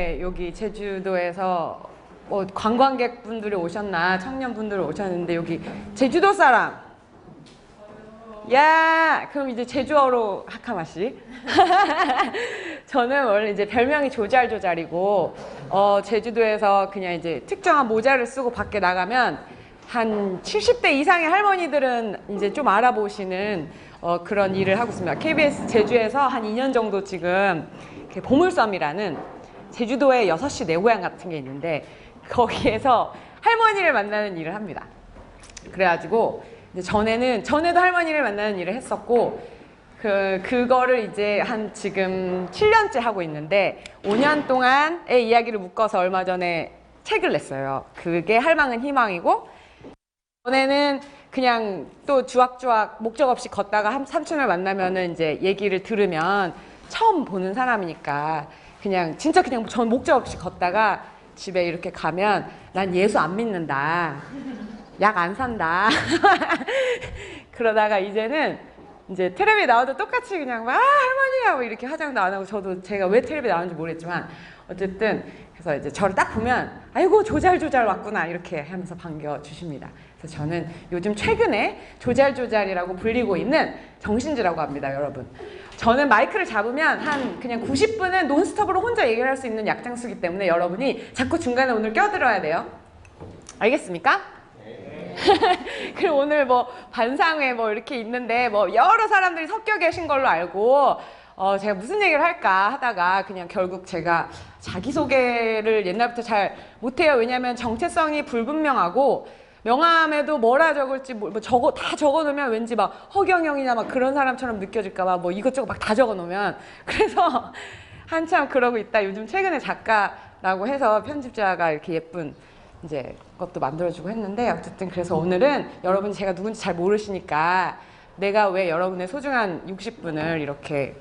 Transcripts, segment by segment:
오랜만에 여기 제주도에서 뭐 관광객분들이 오셨나 청년분들이 오셨는데 여기 제주도 사람 야 그럼 이제 제주어로 하카마씨 저는 원래 이제 별명이 조잘조잘이고 제주도에서 그냥 이제 특정한 모자를 쓰고 밖에 나가면 한 70대 이상의 할머니들은 이제 좀 알아보시는 그런 일을 하고 있습니다. KBS 제주에서 한 2년 정도 지금 보물섬이라는 제주도의 6시 내 고향 같은 게 있는데 거기에서 할머니를 만나는 일을 합니다. 그래가지고 이제 전에도 할머니를 만나는 일을 했었고 그거를 이제 한 지금 7년째 하고 있는데 5년 동안의 이야기를 묶어서 얼마 전에 책을 냈어요. 그게 할망은 희망이고 전에는 그냥 또 주악주악 목적 없이 걷다가 삼촌을 만나면은 이제 얘기를 들으면 처음 보는 사람이니까 그냥 진짜 그냥 전 목적 없이 걷다가 집에 이렇게 가면 난 예수 안 믿는다. 약 안 산다. 그러다가 이제는 이제 텔레비에 나와도 똑같이 그냥 막 할머니야 뭐 이렇게 화장도 안 하고 저도 제가 왜 텔레비에 나오는지 모르겠지만 어쨌든 그래서 이제 저를 딱 보면 아이고 조잘조잘 왔구나 이렇게 하면서 반겨주십니다. 그래서 저는 요즘 최근에 조잘조잘이라고 불리고 있는 정신주라고 합니다, 여러분. 저는 마이크를 잡으면 한 그냥 90분은 논스톱으로 혼자 얘기를 할 수 있는 약장수기 때문에 여러분이 자꾸 중간에 오늘 껴들어야 돼요. 알겠습니까? 그리고 오늘 뭐 반상회 뭐 이렇게 있는데 뭐 여러 사람들이 섞여 계신 걸로 알고 제가 무슨 얘기를 할까 하다가 그냥 결국 제가 자기소개를 옛날부터 잘 못해요. 왜냐면 정체성이 불분명하고 명함에도 뭐라 적을지 다 적어놓으면 왠지 막 허경영이나 막 그런 사람처럼 느껴질까봐 뭐 이것저것 막 다 적어놓으면 그래서 한참 그러고 있다. 요즘 최근에 작가라고 해서 편집자가 이렇게 예쁜 이제 것도 만들어주고 했는데 어쨌든 그래서 오늘은 여러분이 제가 누군지 잘 모르시니까 내가 왜 여러분의 소중한 60분을 이렇게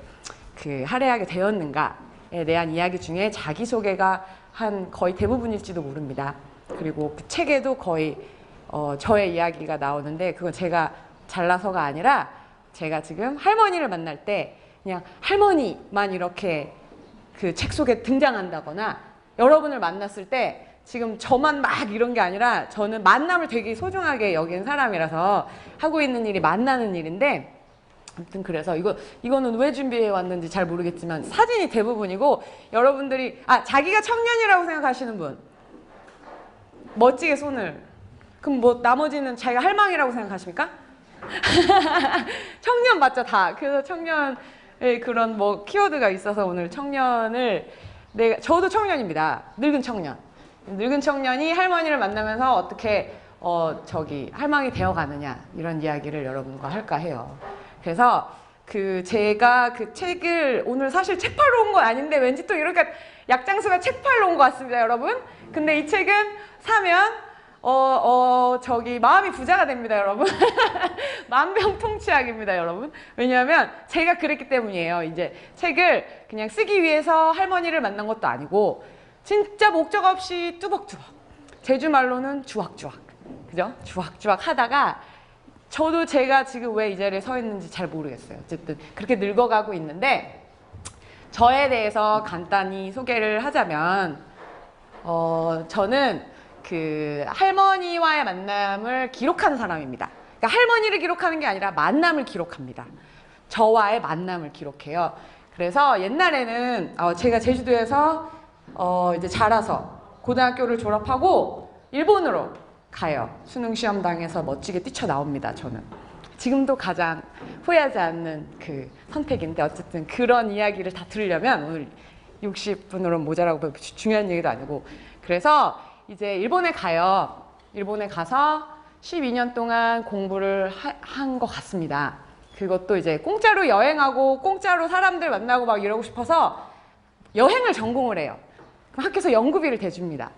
할애하게 되었는가에 대한 이야기 중에 자기소개가 한 거의 대부분일지도 모릅니다. 그리고 그 책에도 거의 저의 이야기가 나오는데 그건 제가 잘나서가 아니라 제가 지금 할머니를 만날 때 그냥 할머니만 이렇게 그 책 속에 등장한다거나 여러분을 만났을 때 지금 저만 막 이런 게 아니라 저는 만남을 되게 소중하게 여기는 사람이라서 하고 있는 일이 만나는 일인데 아무튼 그래서 이거는 왜 준비해 왔는지 잘 모르겠지만 사진이 대부분이고 여러분들이 자기가 청년이라고 생각하시는 분 멋지게 손을 그럼 뭐 나머지는 자기가 할망이라고 생각하십니까? 청년 맞죠 다. 그래서 청년의 그런 뭐 키워드가 있어서 오늘 청년을 저도 청년입니다. 늙은 청년. 늙은 청년이 할머니를 만나면서 어떻게 할망이 되어가느냐 이런 이야기를 여러분과 할까 해요. 그래서 제가 그 책을 오늘 사실 책 팔러 온 건 아닌데 왠지 또 이렇게 약장수가 책 팔러 온 것 같습니다, 여러분. 근데 이 책은 사면 마음이 부자가 됩니다, 여러분. 만병통치약입니다, 여러분. 왜냐하면 제가 그랬기 때문이에요. 이제 책을 그냥 쓰기 위해서 할머니를 만난 것도 아니고 진짜 목적 없이 뚜벅뚜벅 제주 말로는 주악주악 그죠? 주악주악 하다가 저도 제가 지금 왜 이 자리에 서 있는지 잘 모르겠어요. 어쨌든 그렇게 늙어가고 있는데 저에 대해서 간단히 소개를 하자면 저는 할머니와의 만남을 기록하는 사람입니다. 그러니까 할머니를 기록하는 게 아니라 만남을 기록합니다. 저와의 만남을 기록해요. 그래서 옛날에는 제가 제주도에서 이제 자라서 고등학교를 졸업하고 일본으로 가요. 수능 시험 당해서 멋지게 뛰쳐나옵니다. 저는 지금도 가장 후회하지 않는 그 선택인데 어쨌든 그런 이야기를 다 들으려면 오늘 60분으로는 모자라고 중요한 얘기도 아니고 그래서 이제 일본에 가요. 일본에 가서 12년 동안 공부를 한 것 같습니다. 그것도 이제 공짜로 여행하고 공짜로 사람들 만나고 막 이러고 싶어서 여행을 전공을 해요. 그럼 학교에서 연구비를 대줍니다.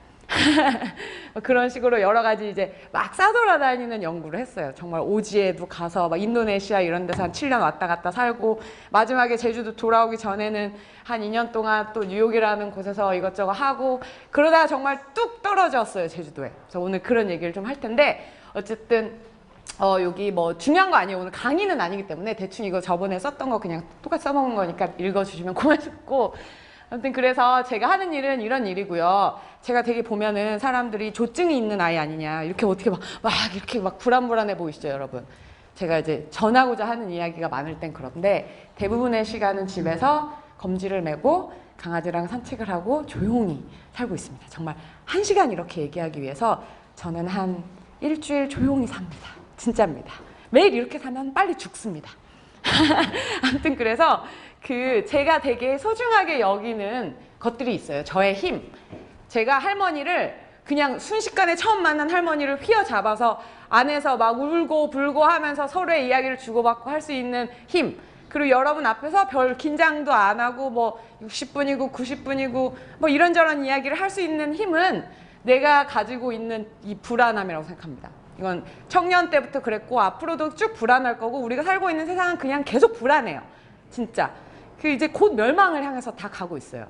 그런 식으로 여러 가지 이제 막 싸돌아다니는 연구를 했어요. 정말 오지에도 가서 막 인도네시아 이런 데서 한 7년 왔다 갔다 살고 마지막에 제주도 돌아오기 전에는 한 2년 동안 또 뉴욕이라는 곳에서 이것저것 하고 그러다가 정말 뚝 떨어졌어요, 제주도에. 그래서 오늘 그런 얘기를 좀 할 텐데 어쨌든 여기 뭐 중요한 거 아니에요. 오늘 강의는 아니기 때문에 대충 이거 저번에 썼던 거 그냥 똑같이 써먹은 거니까 읽어주시면 고맙고 아무튼 그래서 제가 하는 일은 이런 일이고요. 제가 되게 보면은 사람들이 조증이 있는 아이 아니냐 이렇게 어떻게 막 이렇게 막 불안불안해 보이시죠, 여러분? 제가 이제 전하고자 하는 이야기가 많을 땐 그런데 대부분의 시간은 집에서 검지를 메고 강아지랑 산책을 하고 조용히 살고 있습니다. 정말 1시간 이렇게 얘기하기 위해서 저는 한 일주일 조용히 삽니다. 진짜입니다. 매일 이렇게 사면 빨리 죽습니다. 아무튼 그래서 제가 되게 소중하게 여기는 것들이 있어요. 저의 힘. 제가 할머니를 그냥 순식간에 처음 만난 할머니를 휘어잡아서 안에서 막 울고 불고 하면서 서로의 이야기를 주고받고 할 수 있는 힘. 그리고 여러분 앞에서 별 긴장도 안 하고 뭐 60분이고 90분이고 뭐 이런저런 이야기를 할 수 있는 힘은 내가 가지고 있는 이 불안함이라고 생각합니다. 이건 청년 때부터 그랬고 앞으로도 쭉 불안할 거고 우리가 살고 있는 세상은 그냥 계속 불안해요. 진짜. 이제 곧 멸망을 향해서 다 가고 있어요.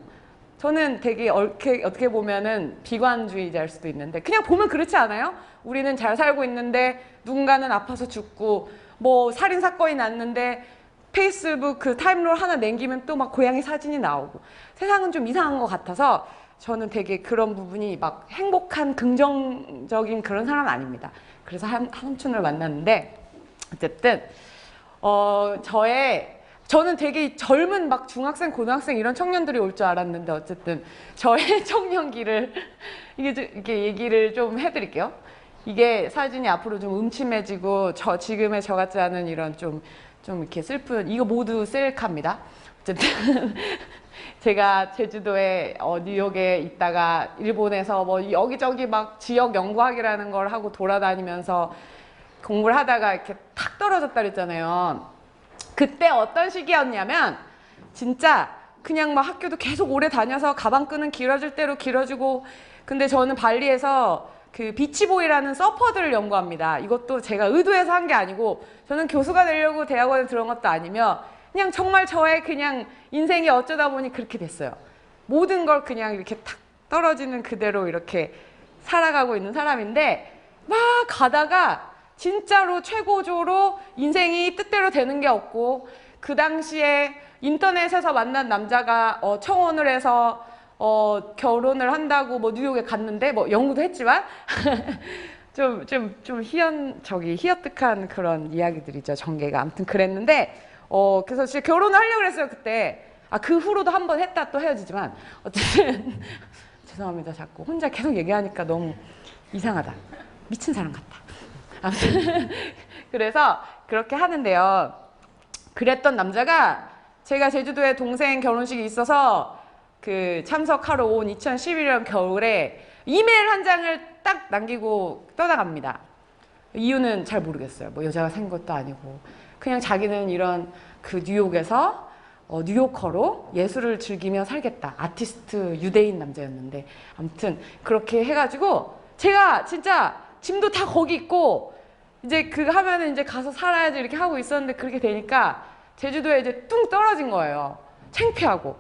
저는 되게 어떻게 보면은 비관주의자일 수도 있는데 그냥 보면 그렇지 않아요? 우리는 잘 살고 있는데 누군가는 아파서 죽고 뭐 살인사건이 났는데 페이스북 그 타임롤 하나 남기면 또 막 고양이 사진이 나오고 세상은 좀 이상한 것 같아서 저는 되게 그런 부분이 막 행복한 긍정적인 그런 사람은 아닙니다. 그래서 삼촌을 만났는데 어쨌든 저는 되게 젊은 막 중학생, 고등학생 이런 청년들이 올 줄 알았는데 어쨌든 저의 청년기를 이게 얘기를 좀 해드릴게요. 이게 사진이 앞으로 좀 음침해지고 지금의 저 같지 않은 이런 좀 이렇게 슬픈 이거 모두 셀카입니다. 어쨌든 제가 제주도에 뉴욕에 있다가 일본에서 뭐 여기저기 막 지역 연구학이라는 걸 하고 돌아다니면서 공부를 하다가 이렇게 탁 떨어졌다 그랬잖아요. 그때 어떤 시기였냐면 진짜 그냥 막 학교도 계속 오래 다녀서 가방 끈은 길어질 대로 길어지고 근데 저는 발리에서 그 비치보이라는 서퍼들을 연구합니다. 이것도 제가 의도해서 한 게 아니고 저는 교수가 되려고 대학원에 들어온 것도 아니며 그냥 정말 저의 그냥 인생이 어쩌다 보니 그렇게 됐어요. 모든 걸 그냥 이렇게 탁 떨어지는 그대로 이렇게 살아가고 있는 사람인데 막 가다가 진짜로 최고조로 인생이 뜻대로 되는 게 없고 그 당시에 인터넷에서 만난 남자가 청혼을 해서 결혼을 한다고 뭐 뉴욕에 갔는데 뭐 연구도 했지만 좀 희어뜩한 그런 이야기들이죠. 전개가 아무튼 그랬는데 그래서 진짜 결혼을 하려고 그랬어요 그때. 그 후로도 한 번 했다 또 헤어지지만 어쨌든 죄송합니다. 자꾸 혼자 계속 얘기하니까 너무 이상하다. 미친 사람 같다. 아무튼 그래서 그렇게 하는데요. 그랬던 남자가 제가 제주도에 동생 결혼식이 있어서 그 참석하러 온 2011년 겨울에 이메일 한 장을 딱 남기고 떠나갑니다. 이유는 잘 모르겠어요. 뭐 여자가 생긴 것도 아니고 그냥 자기는 이런 그 뉴욕에서 뉴요커로 예술을 즐기며 살겠다. 아티스트 유대인 남자였는데 아무튼 그렇게 해가지고 제가 진짜 짐도 다 거기 있고 이제 하면은 이제 가서 살아야지 이렇게 하고 있었는데 그렇게 되니까 제주도에 이제 뚱 떨어진 거예요. 창피하고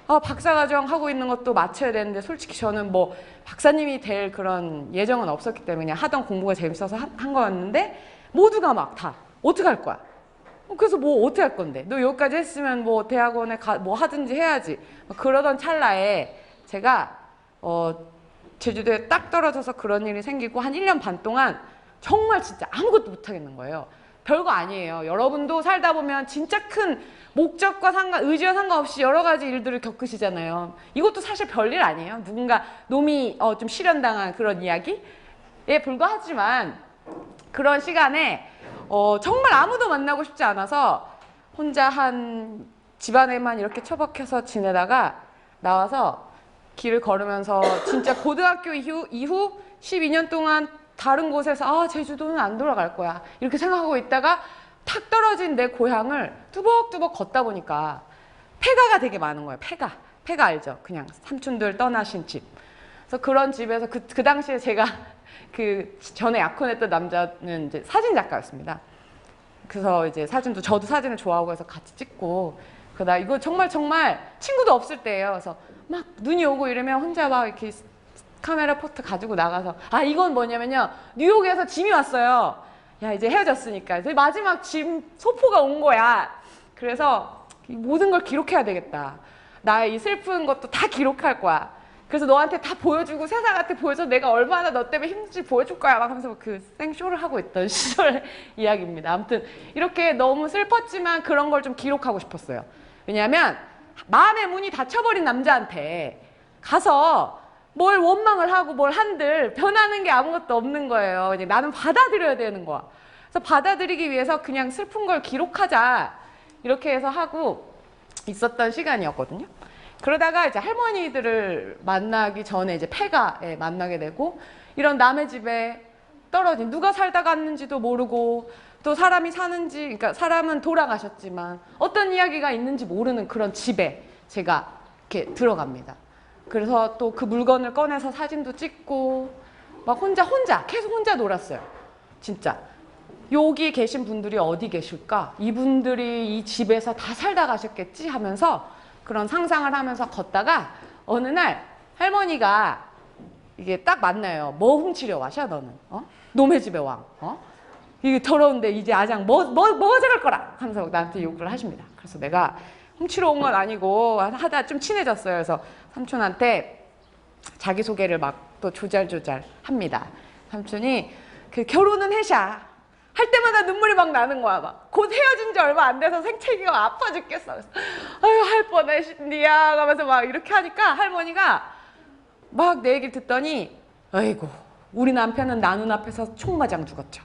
박사과정 하고 있는 것도 마쳐야 되는데 솔직히 저는 뭐 박사님이 될 그런 예정은 없었기 때문에 그냥 하던 공부가 재밌어서 한 거였는데 모두가 막 다 어떻게 할 거야? 그래서 뭐 어떻게 할 건데? 너 여기까지 했으면 뭐 대학원에 뭐 하든지 해야지. 그러던 찰나에 제가 제주도에 딱 떨어져서 그런 일이 생기고 한 1년 반 동안 정말 진짜 아무것도 못 하겠는 거예요. 별거 아니에요. 여러분도 살다 보면 진짜 큰 목적과 의지와 상관없이 여러 가지 일들을 겪으시잖아요. 이것도 사실 별일 아니에요. 누군가 놈이 좀 실현당한 그런 이야기에 불과하지만 그런 시간에 정말 아무도 만나고 싶지 않아서 혼자 한 집안에만 이렇게 처박혀서 지내다가 나와서 길을 걸으면서 진짜 고등학교 이후 12년 동안 다른 곳에서 제주도는 안 돌아갈 거야 이렇게 생각하고 있다가 탁 떨어진 내 고향을 뚜벅뚜벅 걷다 보니까 폐가가 되게 많은 거예요. 폐가 알죠? 그냥 삼촌들 떠나신 집. 그래서 그런 집에서 그 당시에 제가 그 전에 약혼했던 남자는 이제 사진 작가였습니다. 그래서 이제 저도 사진을 좋아하고 해서 같이 찍고 그러다 이거 정말 친구도 없을 때예요. 그래서 막 눈이 오고 이러면 혼자 막 이렇게 카메라 포트 가지고 나가서 이건 뭐냐면요. 뉴욕에서 짐이 왔어요. 야 이제 헤어졌으니까 마지막 짐 소포가 온 거야. 그래서 모든 걸 기록해야 되겠다. 나의 이 슬픈 것도 다 기록할 거야. 그래서 너한테 다 보여주고 세상한테 보여줘 내가 얼마나 너 때문에 힘든지 보여줄 거야 막 하면서 그 생쇼를 하고 있던 시절 이야기입니다. 아무튼 이렇게 너무 슬펐지만 그런 걸 좀 기록하고 싶었어요. 왜냐하면 마음의 문이 닫혀버린 남자한테 가서 뭘 원망을 하고 뭘 한들 변하는 게 아무것도 없는 거예요. 이제 나는 받아들여야 되는 거야. 그래서 받아들이기 위해서 그냥 슬픈 걸 기록하자 이렇게 해서 하고 있었던 시간이었거든요. 그러다가 이제 할머니들을 만나기 전에 이제 폐가에 만나게 되고 이런 남의 집에 떨어진 누가 살다 갔는지도 모르고 또 사람이 사는지 그러니까 사람은 돌아가셨지만 어떤 이야기가 있는지 모르는 그런 집에 제가 이렇게 들어갑니다. 그래서 또 그 물건을 꺼내서 사진도 찍고 막 계속 혼자 놀았어요. 진짜 여기 계신 분들이 어디 계실까? 이분들이 이 집에서 다 살다 가셨겠지 하면서 그런 상상을 하면서 걷다가 어느 날 할머니가 이게 딱 만나요. 뭐 훔치려 와셔 너는? 놈의 집에 왕. 이게 더러운데 이제 아장 뭐가 저럴 거라 하면서 나한테 욕을 하십니다. 그래서 내가 훔치러 온 건 아니고 하다 좀 친해졌어요. 그래서 삼촌한테 자기소개를 막 또 조잘조잘 합니다. 삼촌이 그 결혼은 해샤 할 때마다 눈물이 막 나는 거야. 막 곧 헤어진 지 얼마 안 돼서 생채기가 아파 죽겠어. 그래서 아유 할 뻔했신디야 하면서 막 이렇게 하니까 할머니가 막 내 얘기를 듣더니 아이고 우리 남편은 나 눈앞에서 총맞아 죽었죠.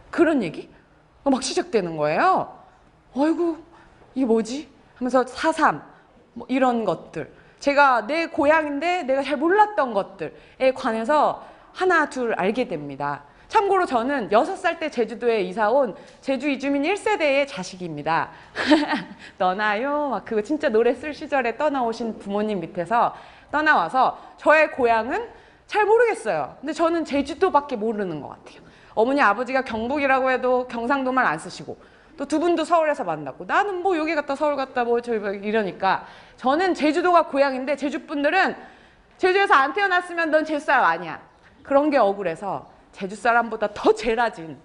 그런 얘기? 막 시작되는 거예요. 아이고 이게 뭐지? 하면서 4.3 뭐 이런 것들 제가 내 고향인데 내가 잘 몰랐던 것들에 관해서 하나 둘 알게 됩니다. 참고로 저는 6살 때 제주도에 이사 온 제주 이주민 1세대의 자식입니다. 떠나요 막 그거 진짜 노래 쓸 시절에 떠나오신 부모님 밑에서 떠나와서 저의 고향은 잘 모르겠어요. 근데 저는 제주도밖에 모르는 것 같아요. 어머니 아버지가 경북이라고 해도 경상도만 안 쓰시고 또 두 분도 서울에서 만났고 나는 뭐 여기 갔다 서울 갔다 뭐 저기 이러니까 저는 제주도가 고향인데 제주 분들은 제주에서 안 태어났으면 넌 제주 사람 아니야. 그런 게 억울해서 제주 사람보다 더 제라진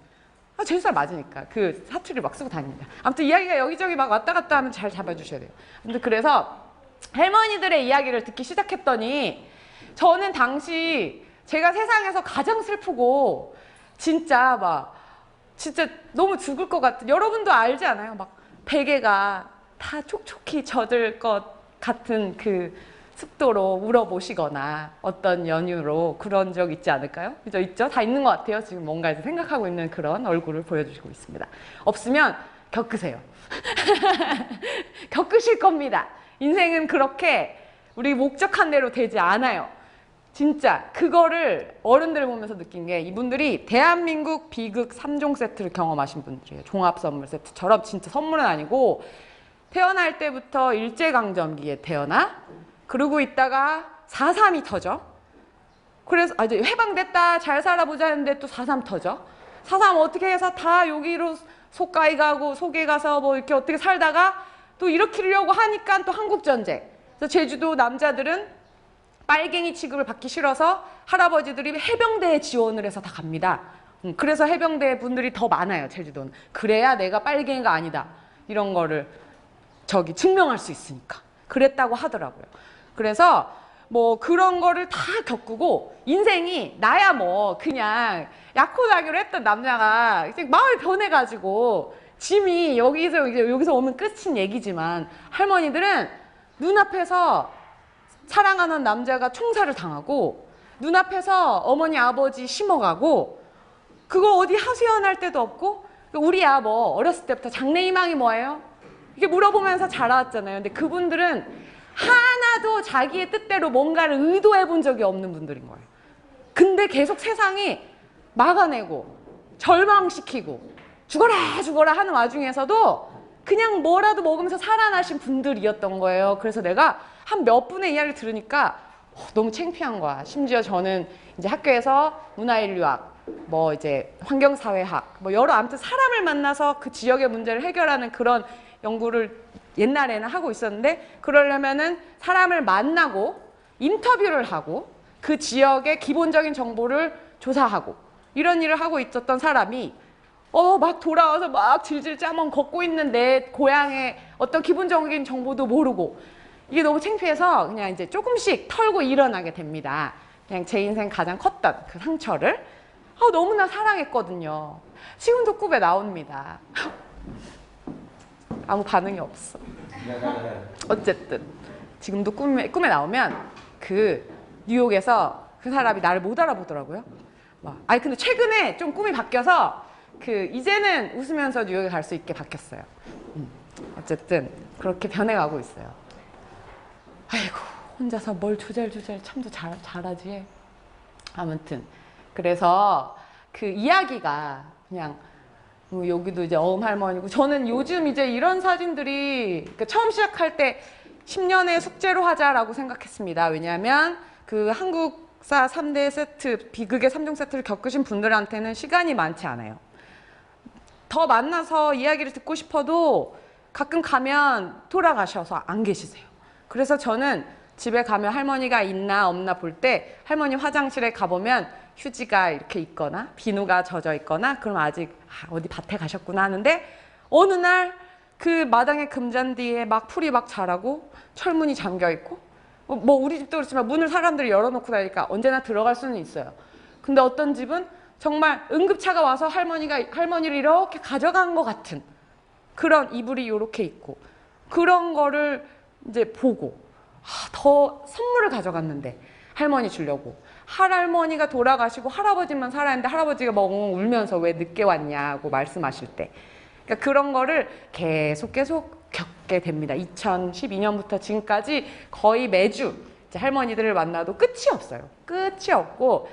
제주 사람 맞으니까 그 사투리를 막 쓰고 다닙니다. 아무튼 이야기가 여기저기 막 왔다 갔다 하면 잘 잡아주셔야 돼요. 아무튼 그래서 할머니들의 이야기를 듣기 시작했더니 저는 당시 제가 세상에서 가장 슬프고 진짜 너무 죽을 것 같은 여러분도 알지 않아요? 막 베개가 다 촉촉히 젖을 것 같은 그 습도로 울어보시거나 어떤 연유로 그런 적 있지 않을까요? 그죠? 있죠? 다 있는 것 같아요. 지금 뭔가 생각하고 있는 그런 얼굴을 보여주시고 있습니다. 없으면 겪으세요. 겪으실 겁니다. 인생은 그렇게 우리 목적한 대로 되지 않아요. 진짜 그거를 어른들을 보면서 느낀 게 이분들이 대한민국 비극 3종 세트를 경험하신 분들이에요. 종합 선물 세트처럼 진짜 선물은 아니고 태어날 때부터 일제강점기에 태어나 그러고 있다가 4.3이 터져. 그래서 이제 해방됐다 잘 살아보자 했는데 또 4.3 터져. 4.3 어떻게 해서 다 여기로 속가이 가고 속에 가서 뭐 이렇게 어떻게 살다가 또 일으키려고 하니까 또 한국전쟁. 그래서 제주도 남자들은 빨갱이 취급을 받기 싫어서 할아버지들이 해병대에 지원을 해서 다 갑니다. 그래서 해병대 분들이 더 많아요. 제주도는. 그래야 내가 빨갱이가 아니다. 이런 거를 증명할 수 있으니까. 그랬다고 하더라고요. 그래서 뭐 그런 거를 다 겪고 인생이 나야 뭐 그냥 약혼하기로 했던 남자가 이제 마음이 변해가지고 짐이 여기서 오면 끝인 얘기지만 할머니들은 눈앞에서 사랑하는 남자가 총살을 당하고 눈앞에서 어머니 아버지 심어가고 그거 어디 하소연할 데도 없고 우리야 뭐 어렸을 때부터 장래희망이 뭐예요? 이게 물어보면서 자라왔잖아요. 근데 그분들은 하나도 자기의 뜻대로 뭔가를 의도해 본 적이 없는 분들인 거예요. 근데 계속 세상이 막아내고 절망시키고 죽어라 하는 와중에서도 그냥 뭐라도 먹으면서 살아나신 분들이었던 거예요. 그래서 내가 한 몇 분의 이야기를 들으니까 너무 창피한 거야. 심지어 저는 이제 학교에서 문화인류학, 뭐 이제 환경사회학, 뭐 여러 아무튼 사람을 만나서 그 지역의 문제를 해결하는 그런 연구를 옛날에는 하고 있었는데 그러려면은 사람을 만나고 인터뷰를 하고 그 지역의 기본적인 정보를 조사하고 이런 일을 하고 있었던 사람이 막 돌아와서 막 질질 짜멍 걷고 있는 내 고향의 어떤 기본적인 정보도 모르고 이게 너무 창피해서 그냥 이제 조금씩 털고 일어나게 됩니다. 그냥 제 인생 가장 컸던 그 상처를 너무나 사랑했거든요. 지금도 꿈에 나옵니다. 아무 반응이 없어. 어쨌든 지금도 꿈에 나오면 그 뉴욕에서 그 사람이 나를 못 알아보더라고요. 아니 근데 최근에 좀 꿈이 바뀌어서 그 이제는 웃으면서 뉴욕에 갈 수 있게 바뀌었어요. 어쨌든 그렇게 변해가고 있어요. 아이고 혼자서 뭘 조잘조잘 참도 잘하지. 아무튼 그래서 그 이야기가 그냥 여기도 이제 할머니고 저는 요즘 이제 이런 사진들이 그러니까 처음 시작할 때 10년의 숙제로 하자라고 생각했습니다. 왜냐하면 그 한국사 3대 세트 비극의 3종 세트를 겪으신 분들한테는 시간이 많지 않아요. 더 만나서 이야기를 듣고 싶어도 가끔 가면 돌아가셔서 안 계시세요. 그래서 저는 집에 가면 할머니가 있나 없나 볼 때 할머니 화장실에 가보면 휴지가 이렇게 있거나 비누가 젖어 있거나 그럼 아직 어디 밭에 가셨구나 하는데 어느 날 그 마당에 금잔디에 막 풀이 막 자라고 철문이 잠겨 있고 뭐 우리 집도 그렇지만 문을 사람들이 열어놓고 다니까 언제나 들어갈 수는 있어요. 근데 어떤 집은 정말 응급차가 와서 할머니를 이렇게 가져간 것 같은 그런 이불이 이렇게 있고 그런 거를 이제 보고 더 선물을 가져갔는데 할머니 주려고 할할머니가 돌아가시고 할아버지만 살아있는데 할아버지가 멍 울면서 왜 늦게 왔냐고 말씀하실 때 그러니까 그런 거를 계속 겪게 됩니다. 2012년부터 지금까지 거의 매주 이제 할머니들을 만나도 끝이 없어요. 끝이 없고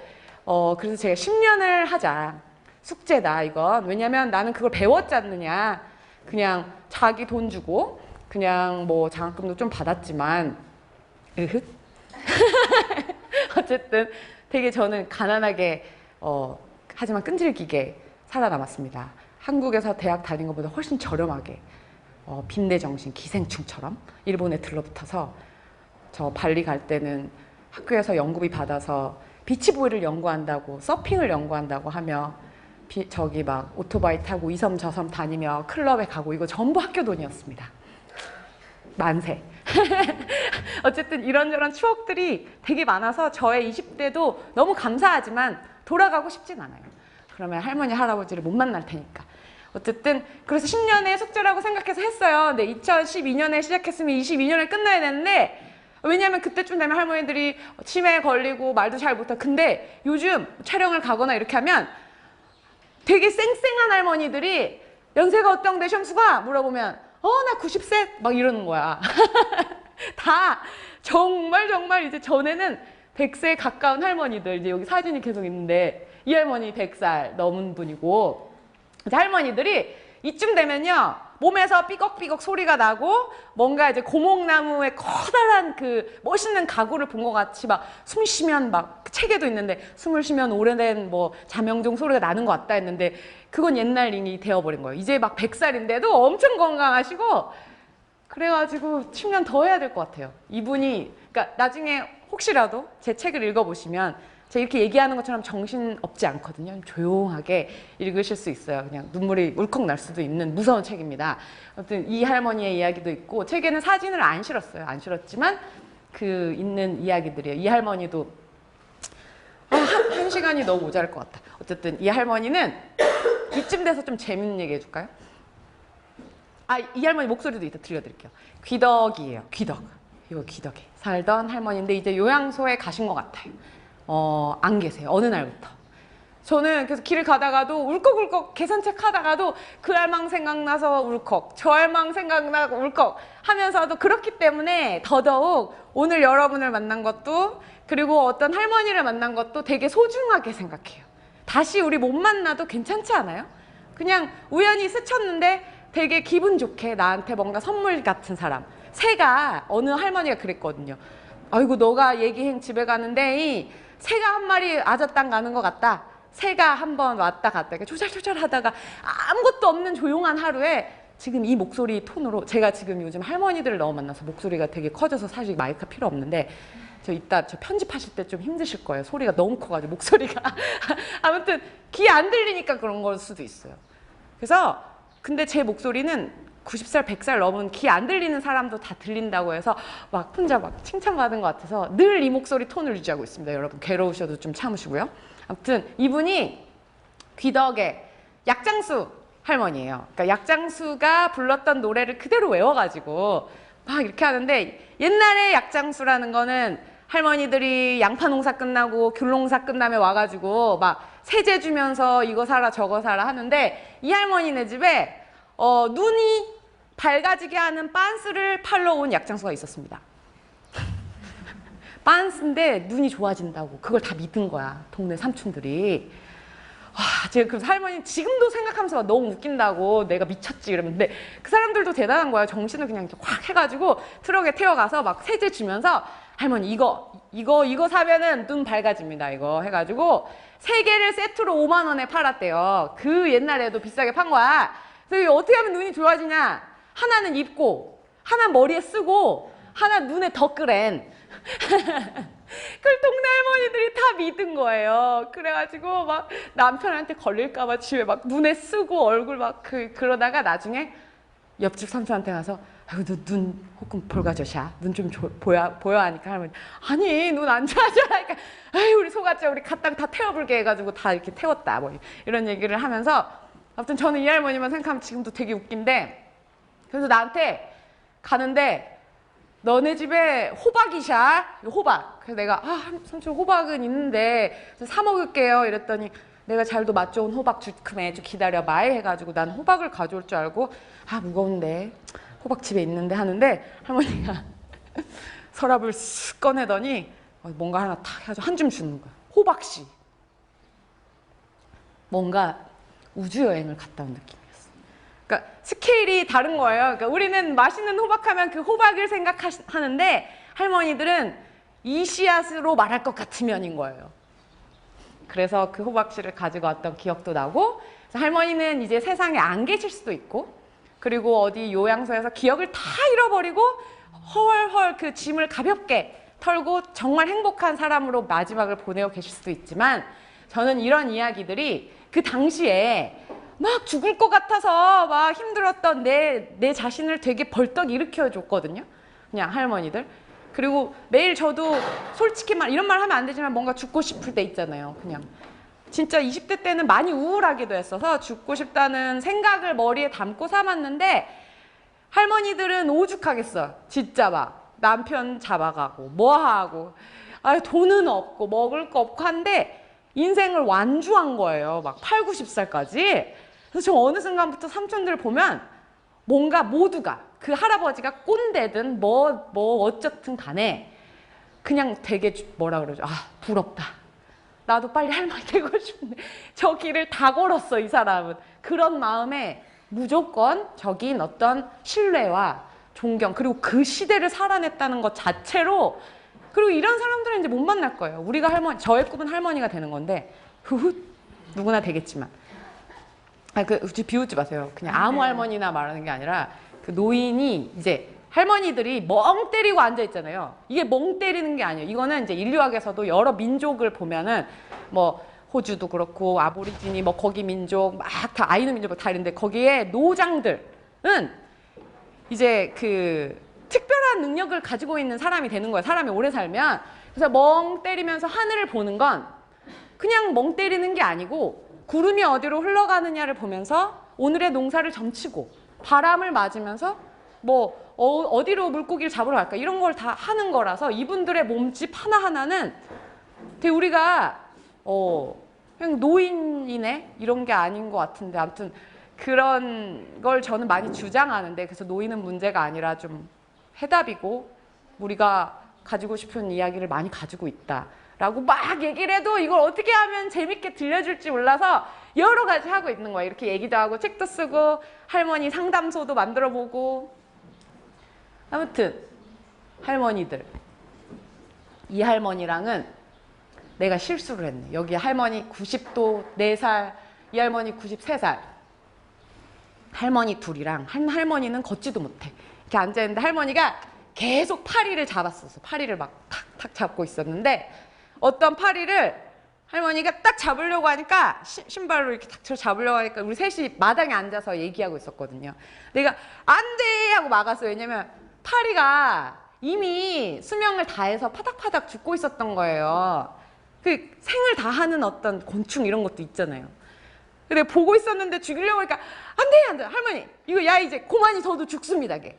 그래서 제가 10년을 하자. 숙제다 이건. 왜냐면 나는 그걸 배웠지 않느냐. 그냥 자기 돈 주고 그냥 뭐 장학금도 좀 받았지만 어쨌든 되게 저는 가난하게 하지만 끈질기게 살아남았습니다. 한국에서 대학 다닌 것보다 훨씬 저렴하게 빈대 정신 기생충처럼 일본에 들러붙어서 저 발리 갈 때는 학교에서 연구비 받아서 비치보이를 연구한다고 서핑을 연구한다고 하며 저기 막 오토바이 타고 이섬 저섬 다니며 클럽에 가고 이거 전부 학교 돈이었습니다. 만세. 어쨌든 이런저런 추억들이 되게 많아서 저의 20대도 너무 감사하지만 돌아가고 싶진 않아요. 그러면 할머니 할아버지를 못 만날 테니까. 어쨌든 그래서 10년의 숙제라고 생각해서 했어요. 근데 2012년에 시작했으면 22년에 끝나야 되는데 왜냐면 그때쯤 되면 할머니들이 치매에 걸리고 말도 잘 못하고 근데 요즘 촬영을 가거나 이렇게 하면 되게 쌩쌩한 할머니들이 연세가 어떤데 셴수가 물어보면 나 90세 막 이러는 거야. 다 정말 이제 전에는 100세에 가까운 할머니들 이제 여기 사진이 계속 있는데 이 할머니 100살 넘은 분이고 이제 할머니들이 이쯤 되면요 몸에서 삐걱삐걱 소리가 나고 뭔가 이제 고목나무의 커다란 그 멋있는 가구를 본 것 같이 막 숨 쉬면 막 책에도 있는데 숨을 쉬면 오래된 뭐 자명종 소리가 나는 것 같다 했는데 그건 옛날인이 되어버린 거예요. 이제 막 100살인데도 엄청 건강하시고 그래가지고 10년 더 해야 될 것 같아요. 이분이 그러니까 나중에 혹시라도 제 책을 읽어보시면 제가 이렇게 얘기하는 것처럼 정신 없지 않거든요. 조용하게 읽으실 수 있어요. 그냥 눈물이 울컥 날 수도 있는 무서운 책입니다. 아무튼 이 할머니의 이야기도 있고 책에는 사진을 안 실었어요. 안 실었지만 그 있는 이야기들이에요. 이 할머니도 한 시간이 너무 모자랄 것 같다. 어쨌든 이 할머니는 이쯤 돼서 좀 재밌는 얘기 해줄까요? 이 할머니 목소리도 이따 들려드릴게요. 귀덕이에요. 귀덕. 이거 귀덕에 살던 할머니인데 이제 요양소에 가신 것 같아요. 안 계세요. 어느 날부터. 저는 그래서 길을 가다가도 울컥울컥 계산책 하다가도 그 할망 생각나서 울컥 저 할망 생각나고 울컥 하면서도 그렇기 때문에 더더욱 오늘 여러분을 만난 것도 그리고 어떤 할머니를 만난 것도 되게 소중하게 생각해요. 다시 우리 못 만나도 괜찮지 않아요? 그냥 우연히 스쳤는데 되게 기분 좋게 나한테 뭔가 선물 같은 사람. 새가 어느 할머니가 그랬거든요. 아이고 너가 얘기행 집에 가는데 새가 한 마리 아저땅 가는 것 같다. 새가 한번 왔다 갔다 이렇게 조잘조잘 하다가 아무것도 없는 조용한 하루에 지금 이 목소리 톤으로 제가 지금 요즘 할머니들을 너무 만나서 목소리가 되게 커져서 사실 마이크가 필요 없는데 저 이따 저 편집하실 때 좀 힘드실 거예요. 소리가 너무 커가지고 목소리가 아무튼 귀 안 들리니까 그런 걸 수도 있어요. 그래서 근데 제 목소리는 90살, 100살 넘은 귀 안 들리는 사람도 다 들린다고 해서 막 혼자 막 칭찬받은 것 같아서 늘 이 목소리 톤을 유지하고 있습니다. 여러분 괴로우셔도 좀 참으시고요. 아무튼 이분이 귀덕의 약장수 할머니예요. 그러니까 약장수가 불렀던 노래를 그대로 외워가지고 막 이렇게 하는데, 옛날에 약장수라는 거는 할머니들이 양파 농사 끝나고 귤 농사 끝나면 와가지고 막 세제 주면서 이거 사라 저거 사라 하는데, 이 할머니네 집에 눈이 밝아지게 하는 빤스를 팔러 온 약장수가 있었습니다. 빤스인데 눈이 좋아진다고 그걸 다 믿은 거야, 동네 삼촌들이. 와, 제가 그 할머니 지금도 생각하면서 너무 웃긴다고, 내가 미쳤지 이러는데, 그 사람들도 대단한 거야. 정신을 그냥 이렇게 확 해가지고 트럭에 태워가서 막 세제 주면서 할머니 이거 사면은 눈 밝아집니다 이거 해가지고 3개를 세트로 5만 원에 팔았대요. 그 옛날에도 비싸게 판 거야. 그래서 어떻게 하면 눈이 좋아지냐, 하나는 입고 하나 머리에 쓰고 하나 눈에 덧그랜. 그걸 동네 할머니들이 다 믿은 거예요. 그래가지고 막 남편한테 걸릴까봐 집에 막 눈에 쓰고 얼굴 막 그러다가 나중에 옆집 삼촌한테 가서, 아이고 너 눈 혹은 볼가져샤, 눈 좀 보여 하니까 할머니, 아니 눈 안 좋아져 하니까, 아이 우리 소갓집 우리 갖다가 다 태워불게 해가지고 다 이렇게 태웠다 뭐 이런 얘기를 하면서, 아무튼 저는 이 할머니만 생각하면 지금도 되게 웃긴데, 그래서 나한테 가는데 너네 집에 호박이샤? 호박. 그래서 내가 삼촌 호박은 있는데 사 먹을게요 이랬더니, 내가 잘도 맛 좋은 호박 주크매 좀 기다려봐 해가지고 난 호박을 가져올 줄 알고, 무거운데 호박 집에 있는데 하는데, 할머니가 서랍을 쓱 꺼내더니 뭔가 하나 탁 해가지고 한 줌 주는 거야. 호박씨. 뭔가 우주여행을 갔다 온 느낌. 그러니까 스케일이 다른 거예요. 그러니까 우리는 맛있는 호박하면 그 호박을 생각하는데, 할머니들은 이 씨앗으로 말할 것 같으면인 거예요. 그래서 그 호박씨를 가지고 왔던 기억도 나고, 그래서 할머니는 이제 세상에 안 계실 수도 있고, 그리고 어디 요양소에서 기억을 다 잃어버리고 헐헐 그 짐을 가볍게 털고 정말 행복한 사람으로 마지막을 보내고 계실 수도 있지만, 저는 이런 이야기들이 그 당시에 막 죽을 것 같아서 막 힘들었던 내 자신을 되게 벌떡 일으켜 줬거든요. 그냥 할머니들. 그리고 매일 저도 솔직히 이런 말 하면 안 되지만 뭔가 죽고 싶을 때 있잖아요. 그냥 진짜 20대 때는 많이 우울하기도 했어서 죽고 싶다는 생각을 머리에 담고 살았는데, 할머니들은 오죽하겠어요. 진짜 막 남편 잡아가고 뭐하고 돈은 없고 먹을 거 없고 한데 인생을 완주한 거예요. 막 8, 90살까지. 그래서 저 어느 순간부터 삼촌들을 보면 뭔가 모두가, 그 할아버지가 꼰대든 뭐 어쨌든 간에 그냥 되게 뭐라 그러죠. 부럽다. 나도 빨리 할머니 되고 싶은데 저 길을 다 걸었어 이 사람은. 그런 마음에 무조건 적인 어떤 신뢰와 존경, 그리고 그 시대를 살아냈다는 것 자체로, 그리고 이런 사람들은 이제 못 만날 거예요. 우리가 저의 꿈은 할머니가 되는 건데, 누구나 되겠지만. 비웃지 마세요. 그냥 아무 할머니나 말하는 게 아니라, 그 노인이 이제 할머니들이 멍 때리고 앉아 있잖아요. 이게 멍 때리는 게 아니에요. 이거는 이제 인류학에서도 여러 민족을 보면은 뭐 호주도 그렇고 아보리지니 뭐 거기 민족 막 다 아이누 민족 다 이런데, 거기에 노장들은 이제 그 특별한 능력을 가지고 있는 사람이 되는 거예요. 사람이 오래 살면. 그래서 멍 때리면서 하늘을 보는 건 그냥 멍 때리는 게 아니고, 구름이 어디로 흘러가느냐를 보면서 오늘의 농사를 점치고, 바람을 맞으면서 뭐 어디로 물고기를 잡으러 갈까, 이런 걸 다 하는 거라서, 이분들의 몸집 하나하나는 되게 우리가 그냥 노인이네 이런 게 아닌 것 같은데, 아무튼 그런 걸 저는 많이 주장하는데, 그래서 노인은 문제가 아니라 좀 해답이고, 우리가 가지고 싶은 이야기를 많이 가지고 있다 라고 막 얘기를 해도 이걸 어떻게 하면 재밌게 들려줄지 몰라서 여러 가지 하고 있는 거예요. 이렇게 얘기도 하고 책도 쓰고 할머니 상담소도 만들어보고. 아무튼 할머니들, 이 할머니랑은 내가 실수를 했네. 여기 할머니 90도 4살, 이 할머니 93살. 할머니 둘이랑, 한 할머니는 걷지도 못해. 이렇게 앉아있는데 할머니가 계속 파리를 잡았었어. 파리를 막 탁탁 잡고 있었는데, 어떤 파리를 할머니가 딱 잡으려고 하니까 신발로 이렇게 탁 잡으려고 하니까 우리 셋이 마당에 앉아서 얘기하고 있었거든요. 내가 안 돼! 하고 막았어요. 왜냐면 파리가 이미 수명을 다해서 파닥파닥 죽고 있었던 거예요. 그 생을 다하는 어떤 곤충 이런 것도 있잖아요. 근데 보고 있었는데 죽이려고 하니까 안 돼! 안 돼! 할머니 이거 야 이제 고만이 저도 죽습니다. 걔.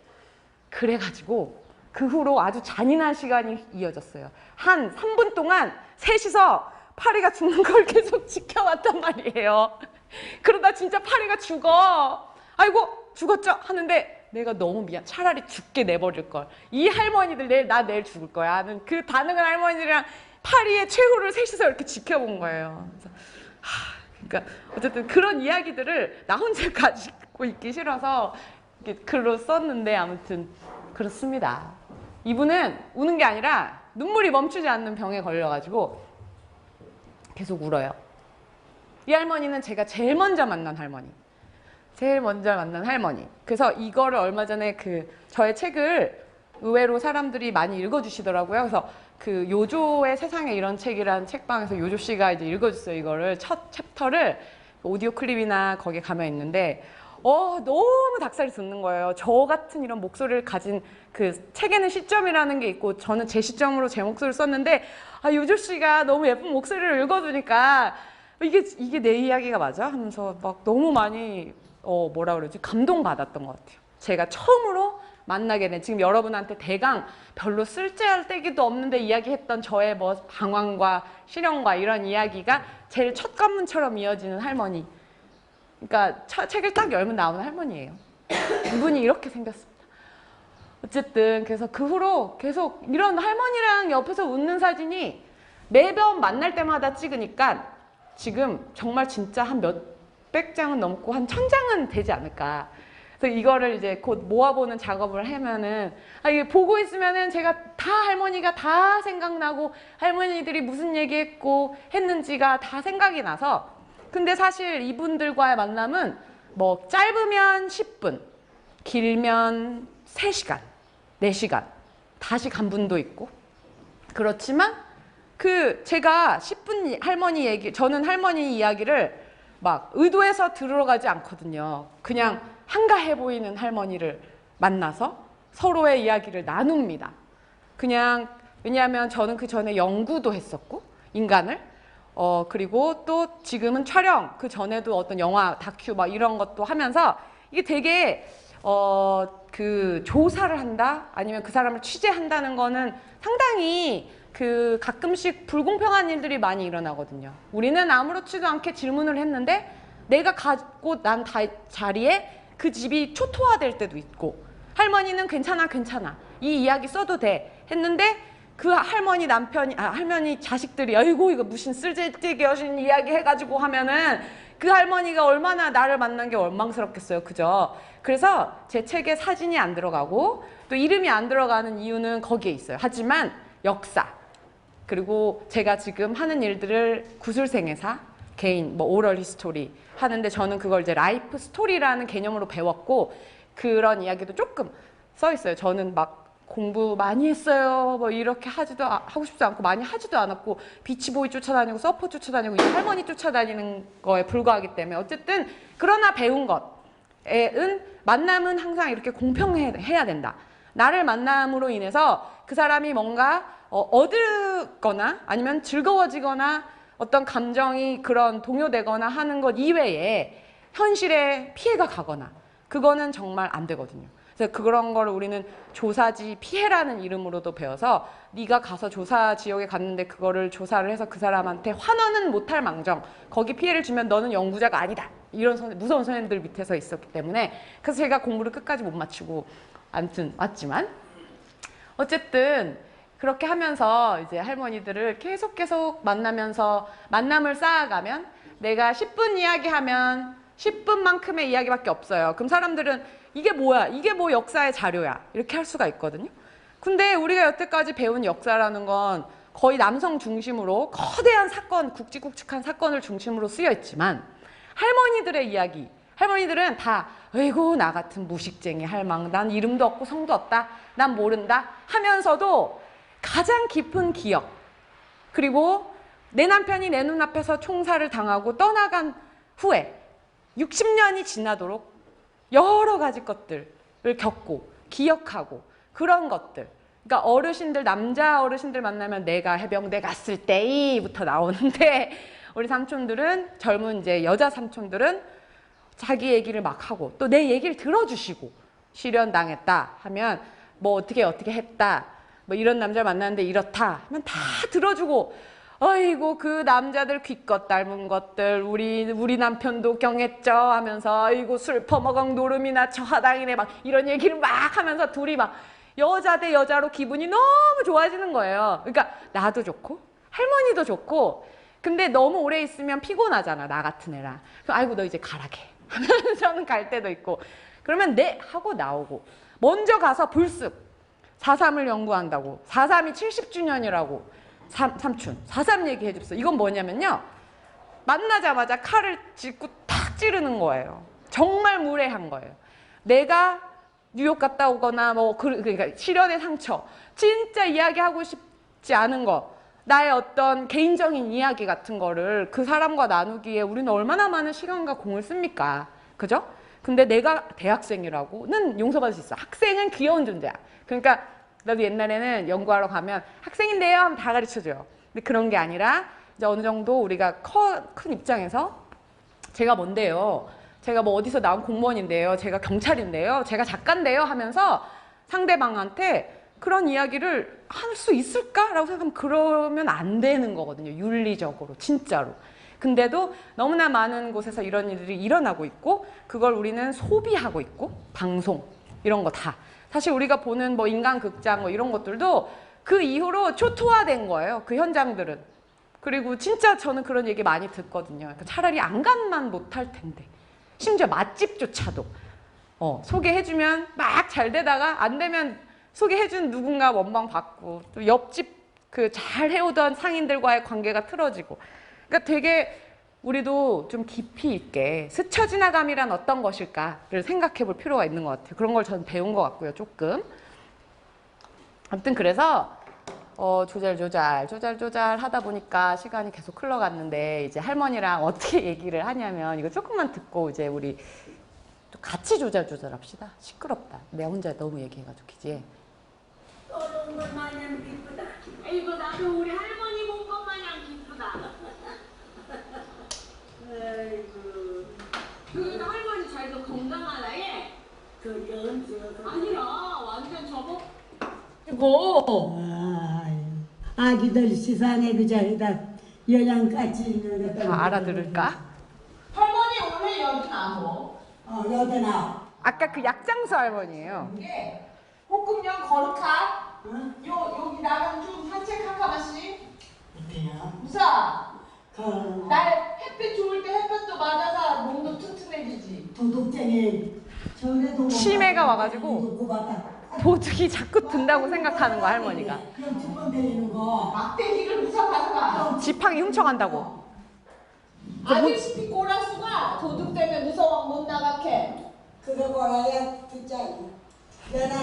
그래가지고 그 후로 아주 잔인한 시간이 이어졌어요. 한 3분 동안 셋이서 파리가 죽는 걸 계속 지켜왔단 말이에요. 그러다 진짜 파리가 죽어. 아이고 죽었죠? 하는데 내가 너무 미안. 차라리 죽게 내버릴 걸. 이 할머니들 내일 죽을 거야 하는 그 반응을 할머니들이랑 파리의 최후를 셋이서 이렇게 지켜본 거예요. 그래서 그러니까 어쨌든 그런 이야기들을 나 혼자 가지고 있기 싫어서 이렇게 글로 썼는데 아무튼 그렇습니다. 이분은 우는 게 아니라 눈물이 멈추지 않는 병에 걸려가지고 계속 울어요. 이 할머니는 제가 제일 먼저 만난 할머니. 그래서 이거를 얼마 전에 저의 책을 의외로 사람들이 많이 읽어주시더라고요. 그래서 그 요조의 세상에 이런 책이라는 책방에서 요조 씨가 이제 읽어줬어요. 이거를 첫 챕터를 오디오 클립이나 거기에 가면 있는데 너무 닭살이 돋는 거예요. 저 같은 이런 목소리를 가진 그 책에는 시점이라는 게 있고 저는 제 시점으로 제 목소리를 썼는데 요조 씨가 너무 예쁜 목소리를 읽어주니까 이게 내 이야기가 맞아? 하면서 막 너무 많이 뭐라 그러지? 감동받았던 것 같아요. 제가 처음으로 만나게 된 지금 여러분한테 대강 별로 쓸데할 때기도 없는데 이야기했던 저의 뭐 방황과 실현과 이런 이야기가 제일 첫 관문처럼 이어지는 할머니. 그러니까 책을 딱 열면 나오는 할머니예요. 이분이 이렇게 생겼습니다. 어쨌든 그래서 그 후로 계속 이런 할머니랑 옆에서 웃는 사진이 매번 만날 때마다 찍으니까 지금 정말 진짜 한 몇백 장은 넘고 한 1000장은 되지 않을까. 그래서 이거를 이제 곧 모아보는 작업을 하면은 이게 보고 있으면은 제가 다 할머니가 다 생각나고 할머니들이 무슨 얘기했고 했는지가 다 생각이 나서 근데 사실 이분들과의 만남은 뭐 짧으면 10분, 길면 3시간, 4시간 다시 간 분도 있고 그렇지만 제가 10분 할머니 얘기 저는 할머니 이야기를 막 의도해서 들어가지 않거든요. 그냥 한가해 보이는 할머니를 만나서 서로의 이야기를 나눕니다. 그냥 왜냐하면 저는 그 전에 연구도 했었고 인간을 그리고 또 지금은 촬영 그 전에도 어떤 영화 다큐 막 이런 것도 하면서 이게 되게 그 조사를 한다 아니면 그 사람을 취재한다는 거는 상당히 가끔씩 불공평한 일들이 많이 일어나거든요. 우리는 아무렇지도 않게 질문을 했는데 내가 갖고 난 자리에 그 집이 초토화될 때도 있고 할머니는 괜찮아 이 이야기 써도 돼 했는데 그 할머니 할머니 자식들이 아이고 이거 무슨 쓸데기 없는 이야기 해가지고 하면은 그 할머니가 얼마나 나를 만난 게 원망스럽겠어요. 그죠? 그래서 제 책에 사진이 안 들어가고 또 이름이 안 들어가는 이유는 거기에 있어요. 하지만 역사 그리고 제가 지금 하는 일들을 구술생애사 개인 뭐 오럴 히스토리 하는데 저는 그걸 이제 라이프 스토리라는 개념으로 배웠고 그런 이야기도 조금 써 있어요. 저는 막 공부 많이 했어요. 뭐 이렇게 하고 싶지 않고 많이 하지도 않았고 비치보이 쫓아다니고 서퍼 쫓아다니고 이 할머니 쫓아다니는 거에 불과하기 때문에 어쨌든 그러나 배운 것은 만남은 항상 이렇게 공평해야 된다. 나를 만남으로 인해서 그 사람이 뭔가 얻거나 아니면 즐거워지거나 어떤 감정이 그런 동요되거나 하는 것 이외에 현실에 피해가 가거나 그거는 정말 안 되거든요. 그래서 그런 걸 우리는 조사지 피해라는 이름으로도 배워서 네가 가서 조사 지역에 갔는데 그거를 조사를 해서 그 사람한테 환원은 못할 망정 거기 피해를 주면 너는 연구자가 아니다. 이런 무서운 선생님들 밑에서 있었기 때문에 그래서 제가 공부를 끝까지 못 마치고 아무튼 왔지만 어쨌든 그렇게 하면서 이제 할머니들을 계속 만나면서 만남을 쌓아가면 내가 10분 이야기하면 10분만큼의 이야기밖에 없어요. 그럼 사람들은 이게 뭐야? 이게 뭐 역사의 자료야? 이렇게 할 수가 있거든요. 근데 우리가 여태까지 배운 역사라는 건 거의 남성 중심으로 거대한 사건, 굵직굵직한 사건을 중심으로 쓰여 있지만 할머니들의 이야기, 할머니들은 다 아이고 나 같은 무식쟁이 할망, 난 이름도 없고 성도 없다, 난 모른다 하면서도 가장 깊은 기억 그리고 내 남편이 내 눈앞에서 총살을 당하고 떠나간 후에 60년이 지나도록 여러 가지 것들을 겪고 기억하고 그런 것들. 그러니까 어르신들, 남자 어르신들 만나면 내가 해병대 갔을 때부터 나오는데 우리 삼촌들은, 젊은 이제 여자 삼촌들은 자기 얘기를 막 하고 또 내 얘기를 들어주시고, 실연당했다 하면 뭐 어떻게 했다, 뭐 이런 남자를 만났는데 이렇다 하면 다 들어주고, 어이고 그 남자들 귀껏 닮은 것들 우리 남편도 경했죠 하면서 아이고 술 퍼먹은 노름이나 처하당이네 막 이런 얘기를 막 하면서 둘이 막 여자 대 여자로 기분이 너무 좋아지는 거예요. 그러니까 나도 좋고 할머니도 좋고, 근데 너무 오래 있으면 피곤하잖아, 나 같은 애라. 아이고 너 이제 가라게 하면서는 갈 때도 있고, 그러면 네 하고 나오고, 먼저 가서 불쑥 4.3을 연구한다고, 4.3이 70주년이라고 삼촌 4.3 얘기해 줬어. 이건 뭐냐면요, 만나자마자 칼을 짚고 탁 찌르는 거예요. 정말 무례한 거예요. 내가 뉴욕 갔다 오거나 뭐 그러니까 실연의 상처, 진짜 이야기하고 싶지 않은 거, 나의 어떤 개인적인 이야기 같은 거를 그 사람과 나누기에 우리는 얼마나 많은 시간과 공을 씁니까? 그죠? 근데 내가 대학생이라고는 용서받을 수 있어. 학생은 귀여운 존재야. 그러니까 나도 옛날에는 연구하러 가면 학생인데요 하면 다 가르쳐줘요. 근데 그런 게 아니라 이제 어느 정도 우리가 큰 입장에서 제가 뭔데요? 제가 뭐 어디서 나온 공무원인데요? 제가 경찰인데요? 제가 작가인데요? 하면서 상대방한테 그런 이야기를 할 수 있을까라고 생각하면 그러면 안 되는 거거든요. 윤리적으로, 진짜로. 근데도 너무나 많은 곳에서 이런 일들이 일어나고 있고, 그걸 우리는 소비하고 있고, 방송 이런 거 다. 사실 우리가 보는 뭐 인간극장 뭐 이런 것들도 그 이후로 초토화된 거예요. 그 현장들은. 그리고 진짜 저는 그런 얘기 많이 듣거든요. 그러니까 차라리 안 가만 못할 텐데. 심지어 맛집조차도 소개해주면 막 잘 되다가 안 되면 소개해준 누군가 원망 받고, 또 옆집 그 잘 해오던 상인들과의 관계가 틀어지고. 그러니까 되게 우리도 좀 깊이 있게 스쳐 지나감이란 어떤 것일까를 생각해 볼 필요가 있는 것 같아요. 그런 걸 저는 배운 것 같고요, 조금. 아무튼 그래서 조잘 하다 보니까 시간이 계속 흘러갔는데, 이제 할머니랑 어떻게 얘기를 하냐면, 이거 조금만 듣고 이제 우리 또 같이 조잘 합시다. 시끄럽다. 내가 혼자 너무 얘기해가지고, 그지? 떠오른 것 마냥 기쁘다. 아이고 나도 우리 할머니 본 것 마냥 기쁘다. 아이고 그 할머니 잘도 건강하다 얘. 그 연주 아니라 완전 저거 이거 아기들 세상에 그 자리다 영양까지 있는 거 다 알아들을까? 할머니 오늘 여기 나고. 여기 나. 아까 그 약장수 할머니예요. 이게 호금령 거룩하. 응? 여기 나랑 좀 산책 한 가마씩. 어때요? 무사. 그 날 햇빛 좋을 때 햇볕도 맞아서 몸도 튼튼해지지. 도둑쟁이 전에도 치매가 와가지고 도둑이 자꾸 든다고 생각하는 거, 할머니가. 그럼 두번 때리는 거. 막대기를 무사 가져가. 지팡이 훔쳐간다고. 아들시피 꼬라수가 도둑 때문에 무서워 못 나가게. 그거 뭐라야 듣자니. 내는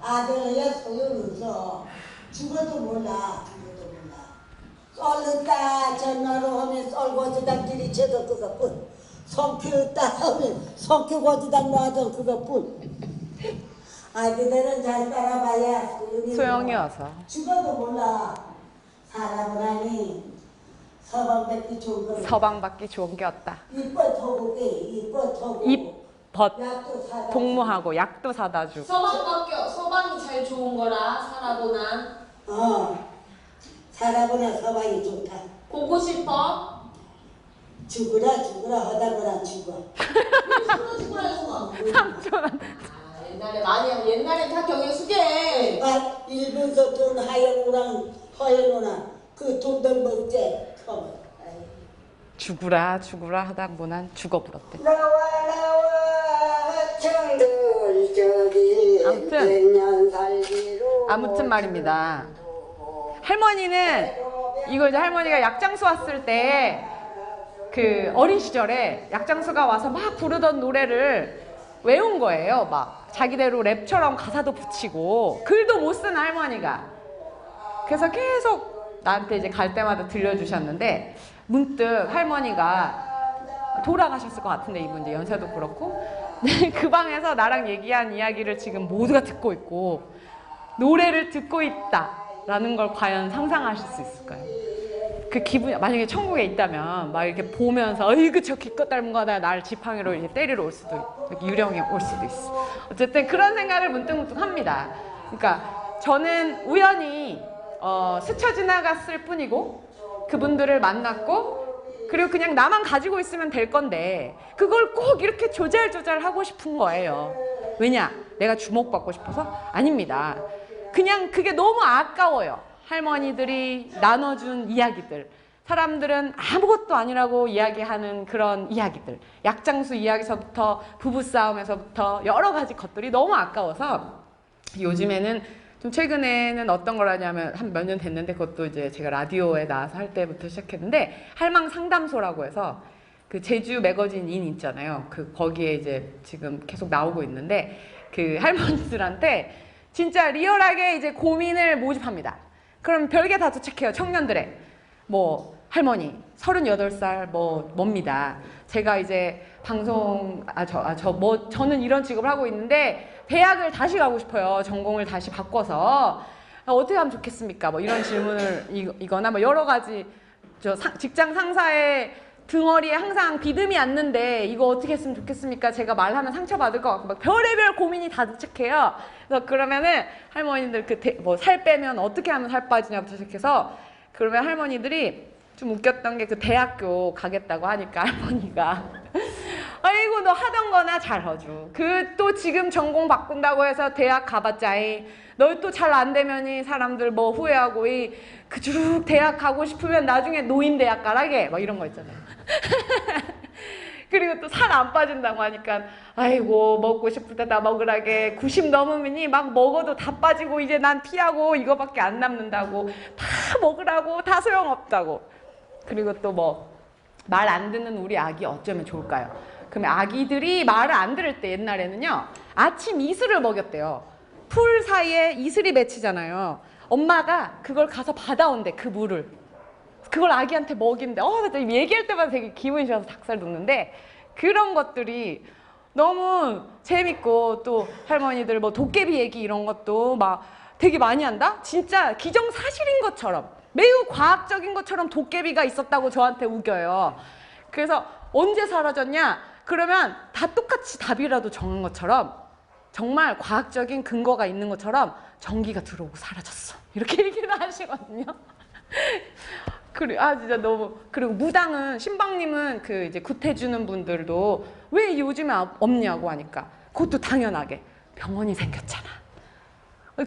아들이야 소용없어. 죽어도 몰라. 썰었다 전화로 하면 썰고지다 들이쳐도 그것뿐. 성큐다 하면 성큐고지다 놔도 그것뿐. 아기들은 잘 따라봐야 소용이 와서. 죽어도 몰라. 사람을 하니 서방받기 좋은 거. 서방받기 좋은 게 없다. 이뻐 터고게 이뻐 터고. 입벗 약도 사다. 동무하고 약도 사다 주고. 서방이 제일 좋은 거라 살아보나. 살아보나 서방이 좋다. 보고 싶어. 죽으라 하다보나 죽어. 죽으라. 삼촌. 옛날에 다 경영수계. 일본서 돈 하영우랑 그 돈들 먹재. 죽으라 하다보난 죽어버렸대. 나와 청들 저기 아무튼 말입니다. 할머니는 이거 이제 할머니가 약장수 왔을 때 그 어린 시절에 약장수가 와서 막 부르던 노래를 외운 거예요. 막 자기대로 랩처럼 가사도 붙이고, 글도 못 쓰는 할머니가. 그래서 계속 나한테 이제 갈 때마다 들려주셨는데 문득 할머니가 돌아가셨을 것 같은데 이분 이제 연세도 그렇고 그 방에서 나랑 얘기한 이야기를 지금 모두가 듣고 있고 노래를 듣고 있다라는 걸 과연 상상하실 수 있을까요? 그 기분이 만약에 천국에 있다면 막 이렇게 보면서 어이구 저 기껏 닮은 거다 날 지팡이로 이렇게 때리러 올 수도 있고 유령이 올 수도 있어. 어쨌든 그런 생각을 문득문득 합니다. 그러니까 저는 우연히 스쳐 지나갔을 뿐이고 그분들을 만났고 그리고 그냥 나만 가지고 있으면 될 건데 그걸 꼭 이렇게 조잘조잘 하고 싶은 거예요. 왜냐? 내가 주목받고 싶어서? 아닙니다. 그냥 그게 너무 아까워요. 할머니들이 나눠준 이야기들. 사람들은 아무것도 아니라고 이야기하는 그런 이야기들. 약장수 이야기서부터 부부싸움에서부터 여러 가지 것들이 너무 아까워서 요즘에는 좀 최근에는 어떤 걸 하냐면 한 몇 년 됐는데 그것도 이제 제가 라디오에 나와서 할 때부터 시작했는데 할망 상담소라고 해서 그 제주 매거진 인 있잖아요. 그 거기에 이제 지금 계속 나오고 있는데 그 할머니들한테 진짜 리얼하게 이제 고민을 모집합니다. 그럼 별게 다 도착해요. 청년들의 뭐 할머니 38살 뭡니다. 제가 이제 방송 저는 이런 직업을 하고 있는데 대학을 다시 가고 싶어요. 전공을 다시 바꿔서 어떻게 하면 좋겠습니까? 뭐 이런 질문을 이거나 뭐 여러 가지 직장 상사의 등어리에 항상 비듬이 앉는데 이거 어떻게 했으면 좋겠습니까? 제가 말하면 상처받을 것 같고 막 별의별 고민이 다 도착해요. 그래서 그러면은 할머니들 살 빼면 어떻게 하면 살 빠지냐부터 시작해서 그러면 할머니들이 좀 웃겼던 게 그 대학교 가겠다고 하니까 할머니가 아이고 너 하던 거나 잘하죠. 그 또 지금 전공 바꾼다고 해서 대학 가봤자이 너 또 잘 안 되면이 사람들 뭐 후회하고 그쭉 대학 가고 싶으면 나중에 노인대학 가라게 막 이런 거 있잖아요. 그리고 또 살 안 빠진다고 하니까 아이고 먹고 싶을 때 다 먹으라게 90 넘으면이 막 먹어도 다 빠지고 이제 난 피하고 이거밖에 안 남는다고 다 먹으라고 다 소용없다고. 그리고 또 뭐 말 안 듣는 우리 아기 어쩌면 좋을까요? 그러면 아기들이 말을 안 들을 때 옛날에는요 아침 이슬을 먹였대요. 풀 사이에 이슬이 맺히잖아요. 엄마가 그걸 가서 받아온대. 그 물을 그걸 아기한테 먹인대. 얘기할 때마다 되게 기분이 좋아서 닭살 돋는데 그런 것들이 너무 재밌고 또 할머니들 뭐 도깨비 얘기 이런 것도 막 되게 많이 한다? 진짜 기정사실인 것처럼 매우 과학적인 것처럼 도깨비가 있었다고 저한테 우겨요. 그래서 언제 사라졌냐? 그러면 다 똑같이 답이라도 정한 것처럼 정말 과학적인 근거가 있는 것처럼 전기가 들어오고 사라졌어. 이렇게 얘기를 하시거든요. 진짜 너무. 그리고 무당은, 신방님은 그 이제 굿해주는 분들도 왜 요즘에 없냐고 하니까 그것도 당연하게 병원이 생겼잖아.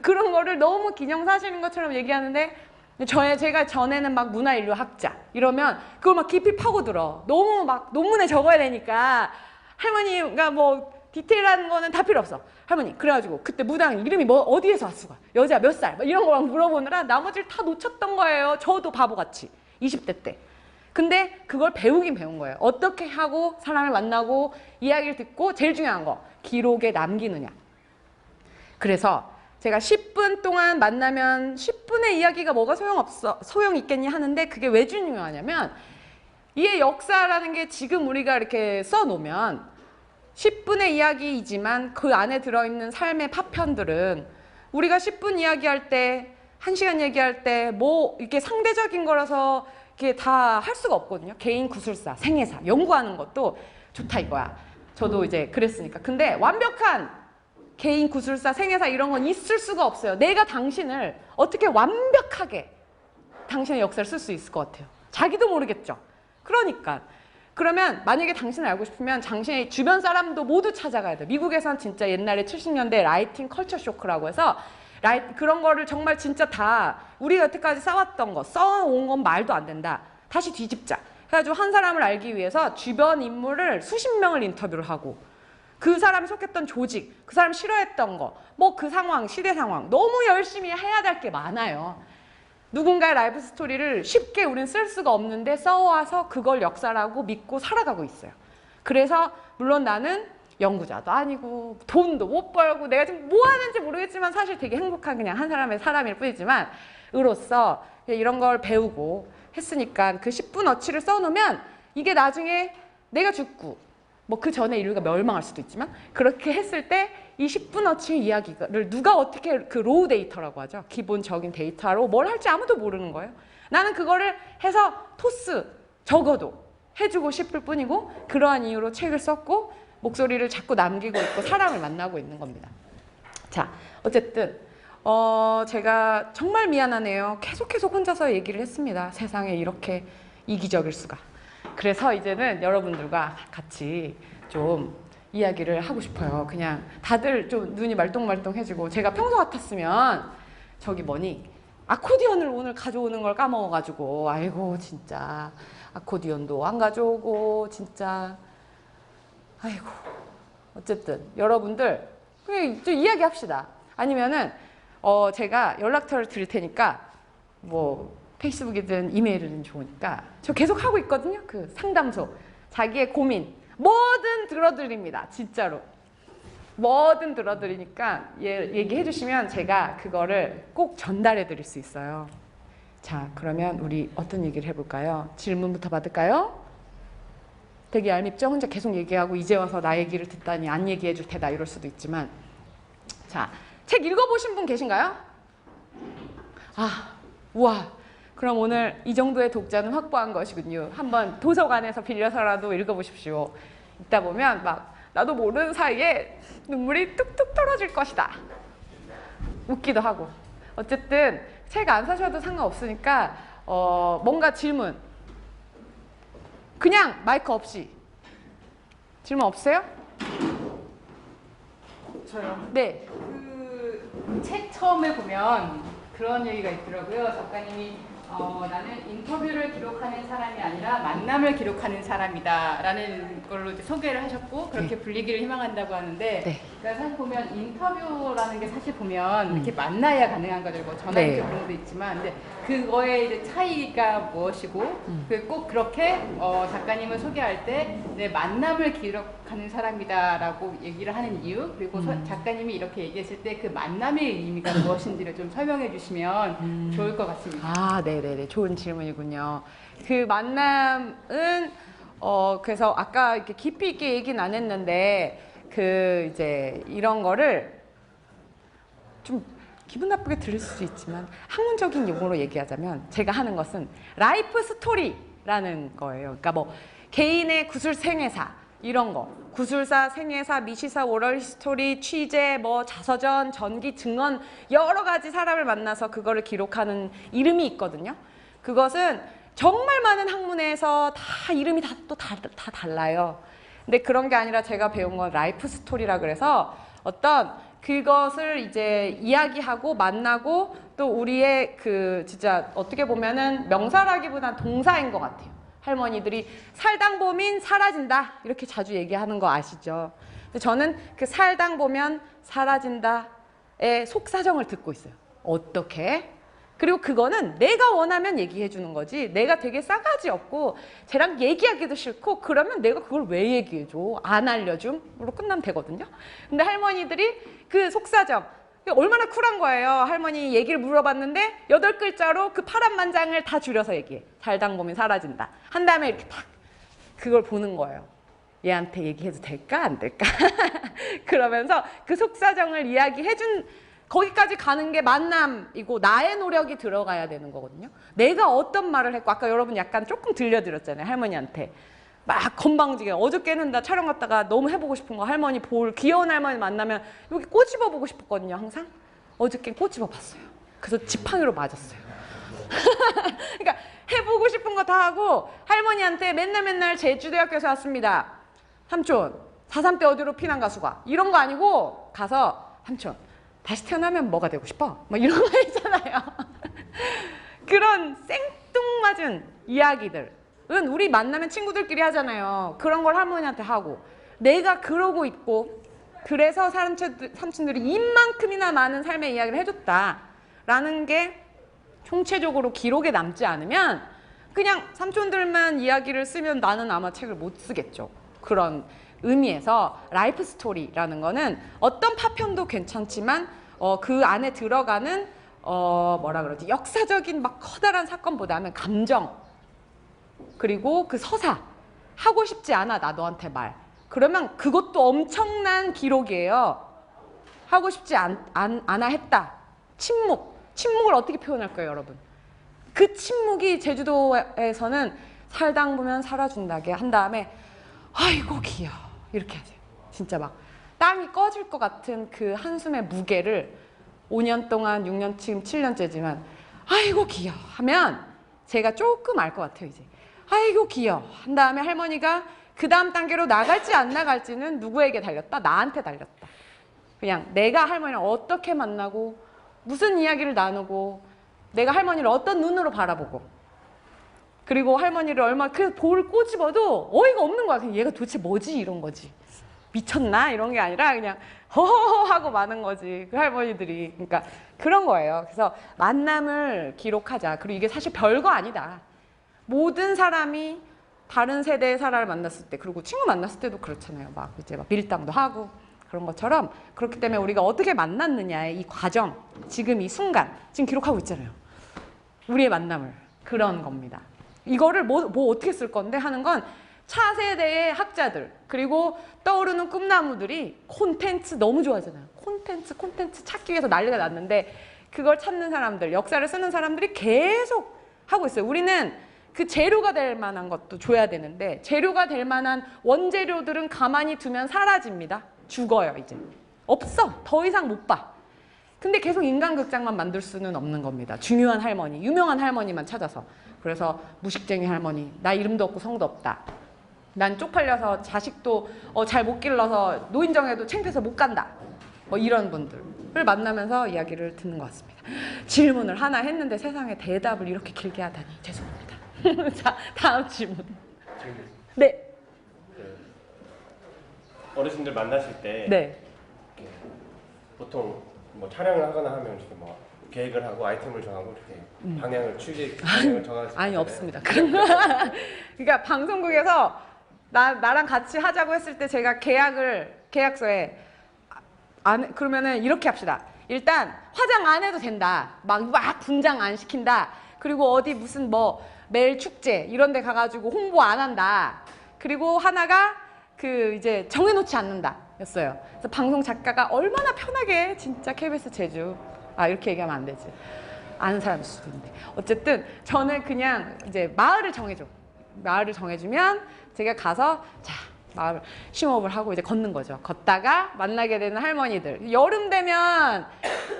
그런 거를 너무 기념사실인 것처럼 얘기하는데 제가 전에는 막 문화인류학자 이러면 그걸 막 깊이 파고들어. 너무 막 논문에 적어야 되니까 할머니가 뭐 디테일한 거는 다 필요 없어. 할머니 그래가지고 그때 무당 이름이 뭐 어디에서 왔어? 여자 몇 살? 막 이런 거 막 물어보느라 나머지를 다 놓쳤던 거예요. 저도 바보같이 20대 때. 근데 그걸 배우긴 배운 거예요. 어떻게 하고 사람을 만나고 이야기를 듣고 제일 중요한 거 기록에 남기느냐. 그래서 제가 10분 동안 만나면 10분의 이야기가 뭐가 소용 있겠니 하는데 그게 왜 중요하냐면 이의 역사라는 게 지금 우리가 이렇게 써놓으면 10분의 이야기이지만 그 안에 들어있는 삶의 파편들은 우리가 10분 이야기할 때 1시간 얘기할 때 뭐 이렇게 상대적인 거라서 이게 다 할 수가 없거든요. 개인 구술사, 생애사 연구하는 것도 좋다 이거야. 저도 이제 그랬으니까. 근데 완벽한 개인 구술사, 생애사 이런 건 있을 수가 없어요. 내가 당신을 어떻게 완벽하게 당신의 역사를 쓸 수 있을 것 같아요. 자기도 모르겠죠. 그러니까 그러면 만약에 당신을 알고 싶으면 당신의 주변 사람도 모두 찾아가야 돼요. 미국에선 진짜 옛날에 70년대 라이팅 컬처 쇼크라고 해서 그런 거를 정말 진짜 다 우리가 여태까지 써왔던 거, 써온 건 말도 안 된다. 다시 뒤집자. 그래가지고 한 사람을 알기 위해서 주변 인물을 수십 명을 인터뷰를 하고 그 사람이 속했던 조직, 그 사람이 싫어했던 거, 뭐 그 상황, 시대 상황 너무 열심히 해야 될 게 많아요. 누군가의 라이프 스토리를 쉽게 우린 쓸 수가 없는데 써와서 그걸 역사라고 믿고 살아가고 있어요. 그래서 물론 나는 연구자도 아니고 돈도 못 벌고 내가 지금 뭐 하는지 모르겠지만 사실 되게 행복한 그냥 한 사람의 사람일 뿐이지만 으로써 이런 걸 배우고 했으니까 그 10분어치를 써놓으면 이게 나중에 내가 죽고 뭐 그 전에 인류가 멸망할 수도 있지만 그렇게 했을 때 이 10분어치의 이야기를 누가 어떻게 그 로우 데이터라고 하죠. 기본적인 데이터로 뭘 할지 아무도 모르는 거예요. 나는 그거를 해서 토스 적어도 해주고 싶을 뿐이고 그러한 이유로 책을 썼고 목소리를 자꾸 남기고 있고 사람을 만나고 있는 겁니다. 자, 어쨌든 제가 정말 미안하네요. 계속 혼자서 얘기를 했습니다. 세상에 이렇게 이기적일 수가. 그래서 이제는 여러분들과 같이 좀 이야기를 하고 싶어요. 그냥 다들 좀 눈이 말똥말똥해지고 제가 평소 같았으면 저기 뭐니 아코디언을 오늘 가져오는 걸 까먹어가지고 아이고 진짜 아코디언도 안 가져오고 진짜 아이고 어쨌든 여러분들 그냥 좀 이야기합시다. 아니면은 제가 연락처를 드릴 테니까 뭐 페이스북이든 이메일이든 좋으니까 저 계속 하고 있거든요. 그 상담소 자기의 고민 뭐든 들어드립니다. 진짜로 뭐든 들어드리니까 얘기해 주시면 제가 그거를 꼭 전달해 드릴 수 있어요. 자, 그러면 우리 어떤 얘기를 해볼까요? 질문부터 받을까요? 되게 얄밉죠? 혼자 계속 얘기하고 이제 와서 나 얘기를 듣다니 안 얘기해 줄 테다 이럴 수도 있지만 자, 책 읽어보신 분 계신가요? 아, 우와. 그럼 오늘 이 정도의 독자는 확보한 것이군요. 한번 도서관에서 빌려서라도 읽어보십시오. 읽다 보면 막 나도 모르는 사이에 눈물이 뚝뚝 떨어질 것이다. 웃기도 하고. 어쨌든 책 안 사셔도 상관없으니까 뭔가 질문. 그냥 마이크 없이. 질문 없으세요? 저요. 네. 그 책 처음에 보면 그런 얘기가 있더라고요. 작가님이 나는 인터뷰를 기록하는 사람이 아니라 만남을 기록하는 사람이다라는 걸로 이제 소개를 하셨고 그렇게 불리기를 희망한다고 하는데 네. 그러니까 사실 보면 인터뷰라는 게 사실 보면 이렇게 만나야 가능한 거죠. 전화 네. 인터뷰 그런 것도 있지만 근데 그거의 이제 차이가 무엇이고 꼭 그렇게 작가님을 소개할 때 내 만남을 기록하는 사람이다라고 얘기를 하는 이유 그리고 작가님이 이렇게 얘기했을 때 그 만남의 의미가 무엇인지를 좀 설명해 주시면 좋을 것 같습니다. 아, 네네네. 좋은 질문이군요. 그 만남은, 그래서 아까 이렇게 깊이 있게 얘기는 안 했는데, 이제 이런 거를 좀 기분 나쁘게 들을 수도 있지만, 학문적인 용어로 얘기하자면, 제가 하는 것은 라이프 스토리라는 거예요. 그러니까 뭐, 개인의 구술 생애사, 이런 거. 구술사, 생애사, 미시사, 오럴 히스토리, 취재, 뭐 자서전, 전기, 증언 여러 가지 사람을 만나서 그거를 기록하는 이름이 있거든요. 그것은 정말 많은 학문에서 다 이름이 다 달라요. 근데 그런 게 아니라 제가 배운 건 라이프 스토리라 그래서 어떤 그것을 이제 이야기하고 만나고 또 우리의 진짜 어떻게 보면은 명사라기보단 동사인 것 같아요. 할머니들이 살당 보면 사라진다 이렇게 자주 얘기하는 거 아시죠? 근데 저는 그 살당 보면 사라진다의 속사정을 듣고 있어요. 어떻게? 그리고 그거는 내가 원하면 얘기해 주는 거지 내가 되게 싸가지 없고 쟤랑 얘기하기도 싫고 그러면 내가 그걸 왜 얘기해 줘? 안 알려줌으로 끝나면 되거든요. 근데 할머니들이 그 속사정 얼마나 쿨한 거예요. 할머니 얘기를 물어봤는데 8글자로 그 파란만장을 다 줄여서 얘기해. 살당 보면 사라진다. 한 다음에 이렇게 딱 그걸 보는 거예요. 얘한테 얘기해도 될까 안 될까? 그러면서 그 속사정을 이야기해준 거기까지 가는 게 만남이고 나의 노력이 들어가야 되는 거거든요. 내가 어떤 말을 했고 아까 여러분 약간 조금 들려드렸잖아요. 할머니한테. 막 건방지게 어저께는 나 촬영 갔다가 너무 해보고 싶은 거 할머니 귀여운 할머니 만나면 여기 꼬집어 보고 싶었거든요. 항상 어저께 꼬집어 봤어요. 그래서 지팡이로 맞았어요. 그러니까 해보고 싶은 거 다 하고 할머니한테 맨날 제주대학교에서 왔습니다. 삼촌 4.3 때 어디로 피난 가수가 이런 거 아니고 가서 삼촌 다시 태어나면 뭐가 되고 싶어? 뭐 이런 거 있잖아요. 그런 생뚱맞은 이야기들 은 우리 만나면 친구들끼리 하잖아요. 그런 걸 할머니한테 하고 내가 그러고 있고 그래서 삼촌들이 입만큼이나 많은 삶의 이야기를 해줬다라는 게 총체적으로 기록에 남지 않으면 그냥 삼촌들만 이야기를 쓰면 나는 아마 책을 못 쓰겠죠. 그런 의미에서 라이프 스토리라는 거는 어떤 파편도 괜찮지만 그 안에 들어가는 뭐라 그러지? 역사적인 막 커다란 사건보다는 감정, 그리고 그 서사, 하고 싶지 않아 나 너한테 말. 그러면 그것도 엄청난 기록이에요. 하고 싶지 않아 했다. 침묵을 어떻게 표현할 거예요, 여러분? 그 침묵이 제주도에서는 살다 보면 살아준다게 한 다음에 아이고 귀여워 이렇게 하세요. 진짜 막 땅이 꺼질 것 같은 그 한숨의 무게를 5년 동안 6년 지금 7년째지만 아이고 귀여워 하면 제가 조금 알 것 같아요. 이제 아이고 귀여워 한 다음에 할머니가 그 다음 단계로 나갈지 안 나갈지는 누구에게 달렸다? 나한테 달렸다. 그냥 내가 할머니를 어떻게 만나고 무슨 이야기를 나누고 내가 할머니를 어떤 눈으로 바라보고 그리고 할머니를 얼마 그 볼 꼬집어도 어이가 없는 거야. 그냥 얘가 도대체 뭐지 이런 거지. 미쳤나 이런 게 아니라 그냥 허허허 하고 마는 거지. 그 할머니들이. 그러니까 그런 거예요. 그래서 만남을 기록하자. 그리고 이게 사실 별거 아니다. 모든 사람이 다른 세대의 사람을 만났을 때 그리고 친구 만났을 때도 그렇잖아요. 막 이제 막 밀당도 하고 그런 것처럼 그렇기 때문에 우리가 어떻게 만났느냐의 이 과정, 지금 이 순간 지금 기록하고 있잖아요. 우리의 만남을. 그런 겁니다. 이거를 뭐 어떻게 쓸 건데 하는 건 차세대의 학자들 그리고 떠오르는 꿈나무들이 콘텐츠 너무 좋아하잖아요. 콘텐츠 찾기 위해서 난리가 났는데 그걸 찾는 사람들, 역사를 쓰는 사람들이 계속 하고 있어요. 우리는 그 재료가 될 만한 것도 줘야 되는데 재료가 될 만한 원재료들은 가만히 두면 사라집니다. 죽어요 이제. 없어. 더 이상 못 봐. 근데 계속 인간극장만 만들 수는 없는 겁니다. 중요한 할머니, 유명한 할머니만 찾아서. 그래서 무식쟁이 할머니, 나 이름도 없고 성도 없다. 난 쪽팔려서 자식도 잘 못 길러서 노인정에도 창피해서 못 간다. 뭐 이런 분들을 만나면서 이야기를 듣는 것 같습니다. 질문을 하나 했는데 세상에 대답을 이렇게 길게 하다니 죄송합니다. 자, 다음 질문. 네. 어르신들 만나실 때 네. 보통 뭐 촬영을 하거나 하면 이렇게 뭐 계획을 하고 아이템을 정하고 이렇게 방향을 정하는 아니 없습니다. 그런 거. 그러니까 방송국에서 나랑 같이 하자고 했을 때 제가 계약서에 그러면은 이렇게 합시다. 일단 화장 안 해도 된다. 막 분장 안 시킨다. 그리고 어디 무슨 뭐 매일 축제 이런 데 가가지고 홍보 안 한다. 그리고 하나가 그 이제 정해놓지 않는다 였어요. 그래서 방송 작가가 얼마나 편하게 진짜 KBS 제주 이렇게 얘기하면 안 되지. 아는 사람일 수도 있는데 어쨌든 저는 그냥 이제 마을을 정해주면 제가 가서 자 마을 심호흡을 하고 이제 걷는 거죠. 걷다가 만나게 되는 할머니들. 여름 되면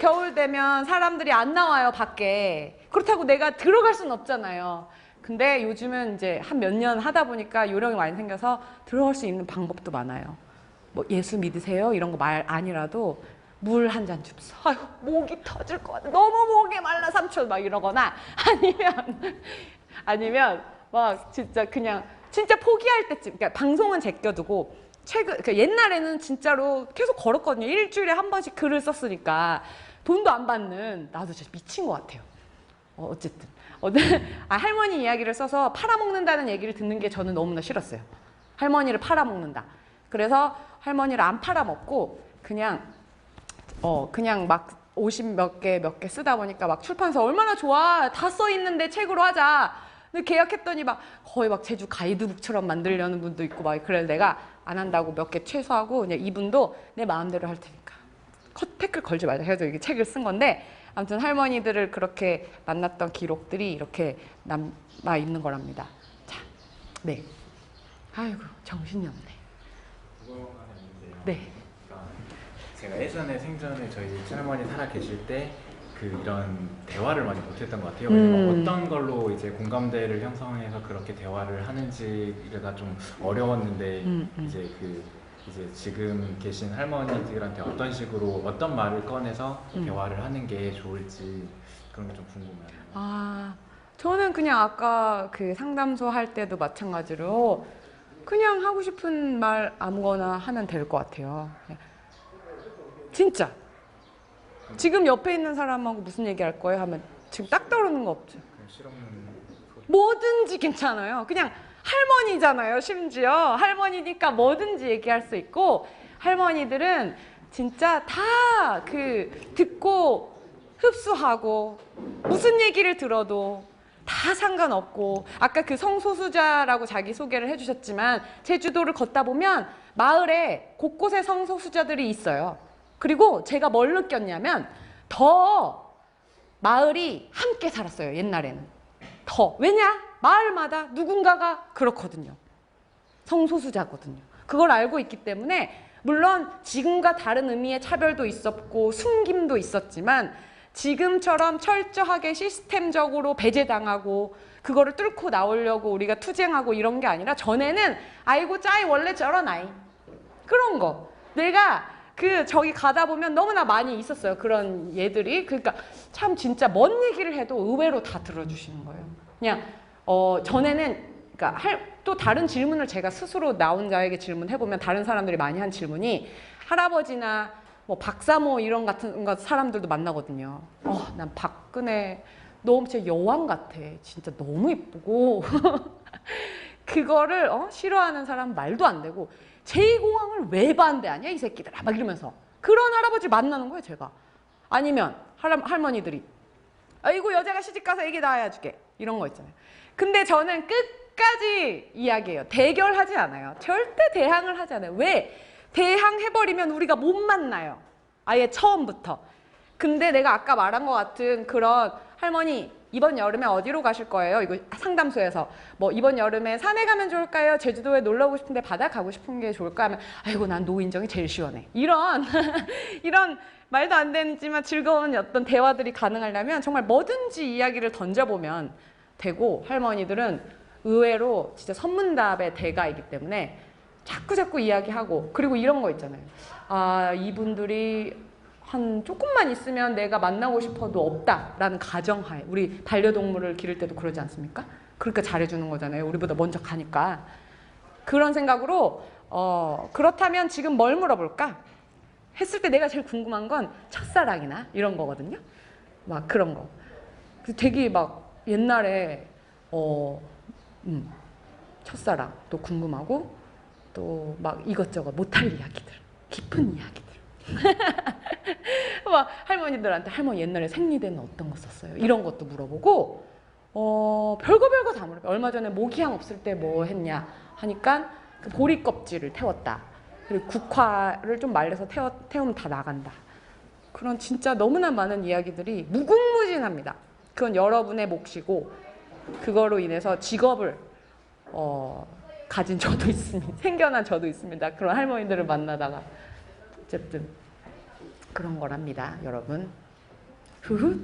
겨울 되면 사람들이 안 나와요 밖에. 그렇다고 내가 들어갈 수는 없잖아요. 근데 요즘은 이제 한 몇 년 하다 보니까 요령이 많이 생겨서 들어갈 수 있는 방법도 많아요. 뭐 예수 믿으세요 이런 거 말 아니라도 물 한 잔 줍서. 아유 목이 터질 것 같아. 너무 목이 말라 삼촌 막 이러거나 아니면 막 진짜 그냥 진짜 포기할 때쯤. 그러니까 방송은 제껴두고 그러니까 옛날에는 진짜로 계속 걸었거든요. 일주일에 한 번씩 글을 썼으니까 돈도 안 받는. 나도 진짜 미친 것 같아요. 어쨌든 할머니 이야기를 써서 팔아먹는다는 얘기를 듣는 게 저는 너무나 싫었어요. 할머니를 팔아먹는다. 그래서 할머니를 안 팔아먹고 그냥 막 50 몇 개 쓰다 보니까 막 출판사 얼마나 좋아. 다 써 있는데 책으로 하자. 근데 계약했더니 막 거의 막 제주 가이드북처럼 만들려는 분도 있고 막 그래서 내가 안 한다고 몇 개 취소하고 그냥 이분도 내 마음대로 할 테니까 태클 걸지 말자 해서 이게 책을 쓴 건데 아무튼 할머니들을 그렇게 만났던 기록들이 이렇게 남아 있는 거랍니다. 자, 네. 아이고 정신이 없네. 궁금한 게 있는데요. 네. 제가 예전에 생전에 저희 친할머니 살아 계실 때 이런 대화를 많이 못했던 것 같아요. 왜냐면 어떤 걸로 이제 공감대를 형성해서 그렇게 대화를 하는지가 좀 어려웠는데 이제 지금 계신 할머니들한테 어떤 식으로 어떤 말을 꺼내서 대화를 하는 게 좋을지 그런 게 좀 궁금해요. 저는 그냥 아까 그 상담소 할 때도 마찬가지로 그냥 하고 싶은 말 아무거나 하면 될 것 같아요. 진짜. 지금 옆에 있는 사람하고 무슨 얘기할 거예요? 하면 지금 딱 떠오르는 거 없죠. 실없는 소리. 뭐든지 괜찮아요. 그냥 할머니잖아요. 심지어 할머니니까 뭐든지 얘기할 수 있고 할머니들은 진짜 다 듣고 흡수하고 무슨 얘기를 들어도 다 상관없고, 아까 그 성소수자라고 자기 소개를 해주셨지만 제주도를 걷다 보면 마을에 곳곳에 성소수자들이 있어요. 그리고 제가 뭘 느꼈냐면 더 마을이 함께 살았어요. 옛날에는 더. 왜냐? 마을마다 누군가가 그렇거든요. 성소수자거든요. 그걸 알고 있기 때문에 물론 지금과 다른 의미의 차별도 있었고 숨김도 있었지만 지금처럼 철저하게 시스템적으로 배제당하고 그거를 뚫고 나오려고 우리가 투쟁하고 이런 게 아니라, 전에는 아이고 짜이 원래 저런 아이, 그런 거 내가 저기 가다 보면 너무나 많이 있었어요. 그런 얘들이. 그러니까 참 진짜 뭔 얘기를 해도 의외로 다 들어주시는 거예요. 그냥 전에는, 그러니까 또 다른 질문을 제가 스스로 나 혼자에게 질문해보면 다른 사람들이 많이 한 질문이, 할아버지나 뭐 박사모 이런 같은 사람들도 만나거든요. 난 박근혜 너무 진짜 여왕 같아. 진짜 너무 이쁘고 그거를 싫어하는 사람 말도 안 되고, 제2공항을 왜 반대하냐 이 새끼들아 막 이러면서 그런 할아버지 만나는 거예요 제가. 아니면 할머니들이 아이고 여자가 시집가서 애기 낳아야 줄게 이런 거 있잖아요. 근데 저는 끝까지 이야기해요. 대결하지 않아요. 절대 대항을 하지 않아요. 왜? 대항해버리면 우리가 못 만나요. 아예 처음부터. 근데 내가 아까 말한 것 같은 그런 할머니 이번 여름에 어디로 가실 거예요? 이거 상담소에서 뭐 이번 여름에 산에 가면 좋을까요? 제주도에 놀러 오고 싶은데 바다 가고 싶은 게 좋을까 하면 아이고 난 노인정이 제일 시원해. 이런 이런 말도 안 되지만 즐거운 어떤 대화들이 가능하려면 정말 뭐든지 이야기를 던져보면 되고, 할머니들은 의외로 진짜 선문답의 대가이기 때문에 자꾸 이야기하고, 그리고 이런 거 있잖아요. 아, 이분들이 한 조금만 있으면 내가 만나고 싶어도 없다라는 가정하에, 우리 반려동물을 기를 때도 그러지 않습니까? 그러니까 잘해주는 거잖아요. 우리보다 먼저 가니까. 그런 생각으로 그렇다면 지금 뭘 물어볼까? 했을 때 내가 제일 궁금한 건 첫사랑이나 이런 거거든요. 막 그런 거. 되게 막 옛날에 첫사랑도 궁금하고, 또 막 이것저것 못할 이야기들, 깊은 이야기들. 막 할머니들한테 할머니 옛날에 생리대는 어떤 거 썼어요? 이런 것도 물어보고, 별거 다 물어봐요. 얼마 전에 모기향 없을 때 뭐 했냐 하니까 그 보리 껍질을 태웠다. 그리고 국화를 좀 말려서 태우면 다 나간다. 그런 진짜 너무나 많은 이야기들이 무궁무진합니다. 그건 여러분의 몫이고, 그거로 인해서 직업을 가진 저도 있습니다. 생겨난 저도 있습니다. 그런 할머니들을 만나다가. 어쨌든 그런 거랍니다, 여러분.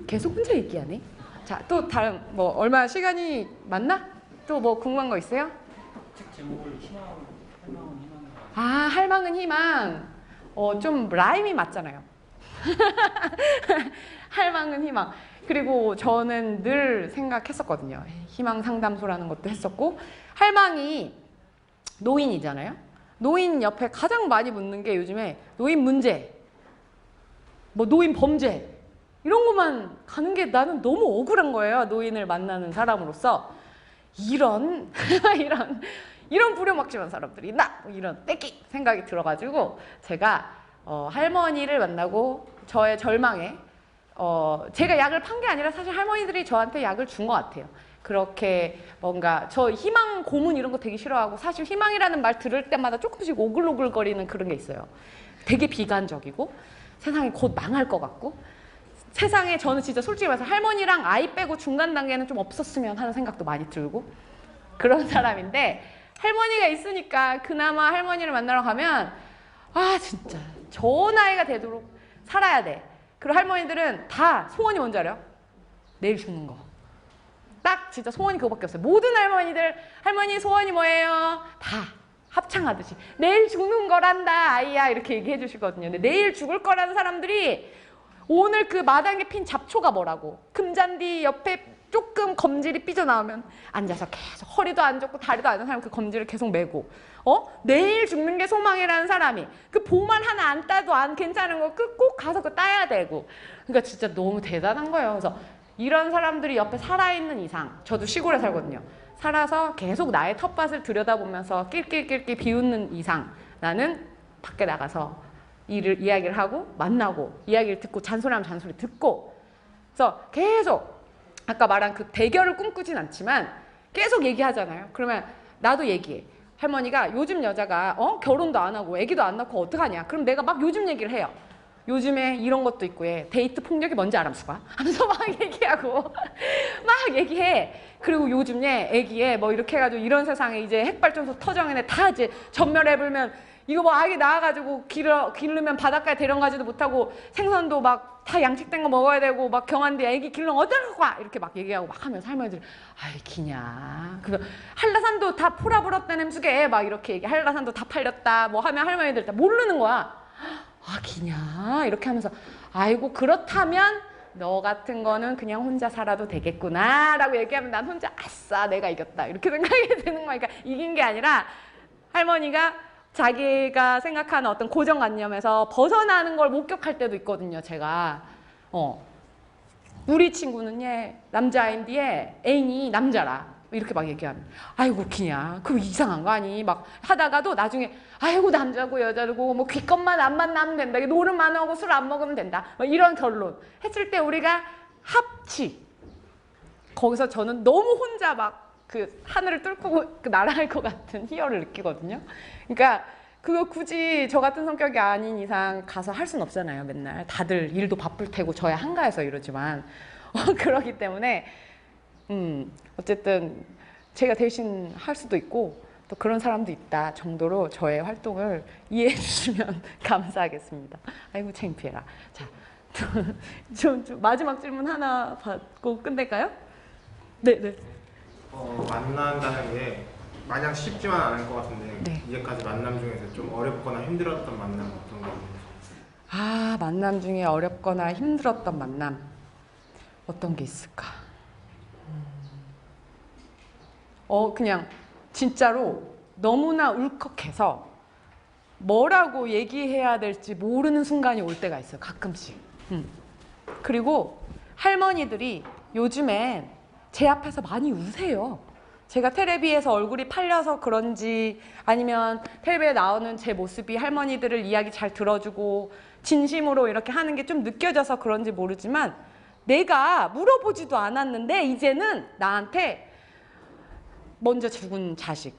계속 혼자 얘기하네. 자, 또 다른 뭐 얼마 시간이 맞나? 또 뭐 궁금한 거 있어요? 책 제목을 할망은 희망. 아, 할망은 희망. 좀 라임이 맞잖아요. 할망은 희망. 그리고 저는 늘 생각했었거든요. 희망 상담소라는 것도 했었고, 할망이 노인이잖아요. 노인 옆에 가장 많이 묻는 게 요즘에 노인 문제, 뭐 노인 범죄 이런 것만 가는 게 나는 너무 억울한 거예요. 노인을 만나는 사람으로서 이런 부려먹지만 사람들이 있나? 뭐 이런 떼끼 생각이 들어가지고 제가 할머니를 만나고 저의 절망에 제가 약을 판 게 아니라 사실 할머니들이 저한테 약을 준 것 같아요. 그렇게 뭔가 저 희망 고문 이런 거 되게 싫어하고, 사실 희망이라는 말 들을 때마다 조금씩 오글오글거리는 그런 게 있어요. 되게 비관적이고 세상이 곧 망할 것 같고, 세상에 저는 진짜 솔직히 말해서 할머니랑 아이 빼고 중간 단계는 좀 없었으면 하는 생각도 많이 들고 그런 사람인데, 할머니가 있으니까 그나마 할머니를 만나러 가면 아 진짜 저 나이가 되도록 살아야 돼. 그리고 할머니들은 다 소원이 뭔지 알아요? 내일 죽는 거. 딱 진짜 소원이 그거밖에 없어요. 모든 할머니 소원이 뭐예요? 다 합창하듯이 내일 죽는 거란다 아이야 이렇게 얘기해 주시거든요. 근데 내일 죽을 거라는 사람들이 오늘 그 마당에 핀 잡초가 뭐라고, 금잔디 옆에 조금 검질이 삐져나오면 앉아서 계속 허리도 안 좋고 다리도 안 좋은 사람 그 검질을 계속 메고, 내일 죽는 게 소망이라는 사람이 그 보만 하나 안 따도 안 괜찮은 거 꼭 가서 그거 따야 되고, 그러니까 진짜 너무 대단한 거예요. 그래서 이런 사람들이 옆에 살아있는 이상, 저도 시골에 살거든요. 살아서 계속 나의 텃밭을 들여다보면서 낄낄낄낄 비웃는 이상 나는 밖에 나가서 이야기를 하고 만나고 이야기를 듣고 잔소리하면 잔소리 듣고 그래서 계속 아까 말한 그 대결을 꿈꾸진 않지만 계속 얘기하잖아요. 그러면 나도 얘기해. 할머니가 요즘 여자가 결혼도 안 하고 애기도 안 낳고 어떡하냐. 그럼 내가 막 요즘 얘기를 해요. 요즘에 이런 것도 있고 해. 데이트 폭력이 뭔지 알아, 수가? 하면서 막 얘기하고 막 얘기해. 그리고 요즘에 애기에 뭐 이렇게 해가지고 이런 세상에 이제 핵발전소 터정에네 다 이제 전멸해 불면 이거 뭐 아기 낳아가지고 기르면 바닷가에 데려가지도 못하고 생선도 막 다 양식된 거 먹어야 되고 막 경한데 애기 기르면 어쩌라고 막 이렇게 막 얘기하고 막 하면서 할머니들 아이 기냐. 그래서 한라산도 다 풀어버렸다는 햄수게 막 이렇게 얘기. 한라산도 다 팔렸다 뭐 하면 할머니들 다 모르는 거야. 아 기냐 이렇게 하면서 아이고 그렇다면 너 같은 거는 그냥 혼자 살아도 되겠구나 라고 얘기하면 난 혼자 아싸 내가 이겼다 이렇게 생각이 드는 거야. 그러니까 이긴 게 아니라 할머니가 자기가 생각하는 어떤 고정관념에서 벗어나는 걸 목격할 때도 있거든요. 제가 우리 친구는 남자인데 애인이 남자라 이렇게 막 얘기하면 아이고 기냐 그거 이상한 거 아니 막 하다가도 나중에 아이고 남자고 여자고 뭐 귀것만 안 만나면 된다 노름만 하고 술 안 먹으면 된다 막 이런 결론 했을 때 우리가 합치 거기서 저는 너무 혼자 막 그 하늘을 뚫고 날아갈 것 같은 희열을 느끼거든요. 그러니까 그거 굳이 저 같은 성격이 아닌 이상 가서 할 수는 없잖아요. 맨날 다들 일도 바쁠 테고 저야 한가해서 이러지만 그러기 때문에 어쨌든 제가 대신 할 수도 있고 또 그런 사람도 있다 정도로 저의 활동을 이해해 주시면 감사하겠습니다. 아이고 창피해라. 자, 좀 마지막 질문 하나 받고 끝낼까요? 네. 만난다는 게 마냥 쉽지만 않을 것 같은데 네. 이제까지 만남 중에서 좀 어렵거나 힘들었던 만남 어떤 거 있나요? 아, 만남 중에 어렵거나 힘들었던 만남 어떤 게 있을까? 그냥 진짜로 너무나 울컥해서 뭐라고 얘기해야 될지 모르는 순간이 올 때가 있어요. 가끔씩. 그리고 할머니들이 요즘엔 제 앞에서 많이 우세요. 제가 텔레비에서 얼굴이 팔려서 그런지 아니면 텔레비에 나오는 제 모습이 할머니들을 이야기 잘 들어주고 진심으로 이렇게 하는 게 좀 느껴져서 그런지 모르지만 내가 물어보지도 않았는데 이제는 나한테 먼저 죽은 자식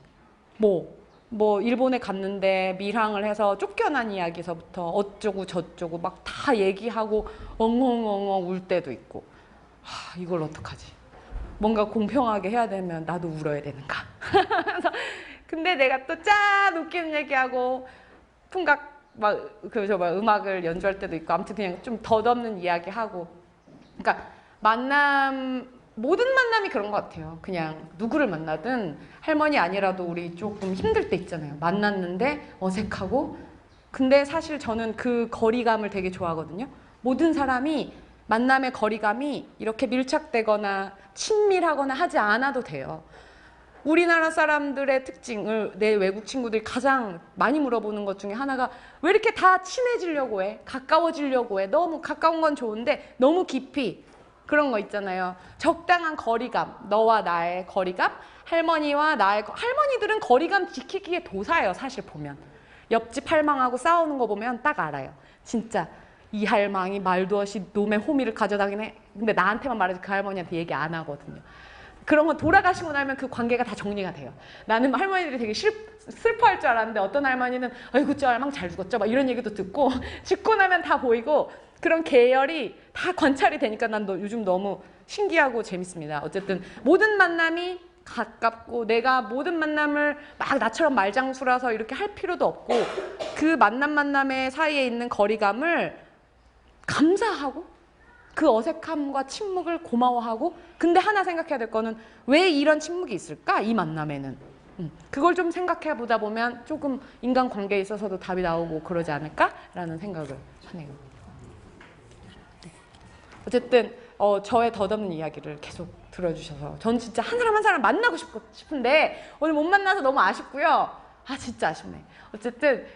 뭐 일본에 갔는데 밀항을 해서 쫓겨난 이야기서부터 어쩌고 저쩌고 막 다 얘기하고 엉엉엉엉 울 때도 있고 이걸 어떡하지? 뭔가 공평하게 해야 되면 나도 울어야 되는가? 근데 내가 또 웃기는 얘기하고 풍각 음악을 연주할 때도 있고 아무튼 그냥 좀 덧없는 이야기하고 그러니까 모든 만남이 그런 것 같아요. 그냥 누구를 만나든 할머니 아니라도 우리 조금 힘들 때 있잖아요. 만났는데 어색하고 근데 사실 저는 그 거리감을 되게 좋아하거든요. 모든 사람이 만남의 거리감이 이렇게 밀착되거나 친밀하거나 하지 않아도 돼요. 우리나라 사람들의 특징을 내 외국 친구들이 가장 많이 물어보는 것 중에 하나가 왜 이렇게 다 친해지려고 해? 가까워지려고 해? 너무 가까운 건 좋은데 너무 깊이 그런 거 있잖아요. 적당한 거리감, 너와 나의 거리감, 할머니와 나의 할머니들은 거리감 지키기에 도사예요. 사실 보면 옆집 할망하고 싸우는 거 보면 딱 알아요. 진짜 이 할망이 말도 없이 놈의 호미를 가져다니네. 근데 나한테만 말하지 그 할머니한테 얘기 안 하거든요. 그런 건 돌아가시고 나면 그 관계가 다 정리가 돼요. 나는 할머니들이 되게 슬퍼할 줄 알았는데 어떤 할머니는 아이고 저 할망 잘 죽었죠 막 이런 얘기도 듣고 죽고 나면 다 보이고 그런 계열이 다 관찰이 되니까 난 요즘 너무 신기하고 재밌습니다. 어쨌든 모든 만남이 가깝고 내가 모든 만남을 막 나처럼 말장수라서 이렇게 할 필요도 없고 그 만남의 사이에 있는 거리감을 감사하고 그 어색함과 침묵을 고마워하고 근데 하나 생각해야 될 거는 왜 이런 침묵이 있을까? 이 만남에는 그걸 좀 생각해 보다 보면 조금 인간관계에 있어서도 답이 나오고 그러지 않을까라는 생각을 하네요. 네. 어쨌든 저의 덧없는 이야기를 계속 들어주셔서 전 진짜 한 사람 한 사람 만나고 싶은데 오늘 못 만나서 너무 아쉽고요. 진짜 아쉽네. 어쨌든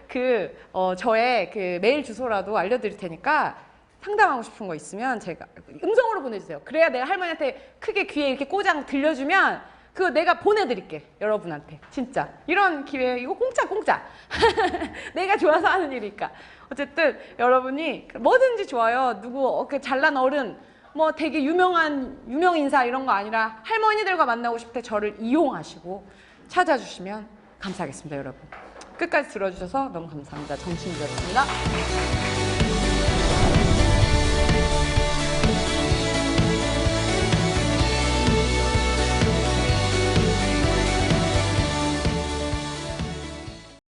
저의 그 메일 주소라도 알려드릴 테니까 상담하고 싶은 거 있으면 제가 음성으로 보내주세요. 그래야 내가 할머니한테 크게 귀에 이렇게 꽂아 들려주면 그거 내가 보내드릴게. 여러분한테. 진짜. 이런 기회 이거 공짜. 내가 좋아서 하는 일이니까. 어쨌든 여러분이 뭐든지 좋아요. 누구 잘난 어른 뭐 되게 유명 인사 이런 거 아니라 할머니들과 만나고 싶을 때 저를 이용하시고 찾아주시면 감사하겠습니다, 여러분. 끝까지 들어주셔서 너무 감사합니다. 정신이었습니다.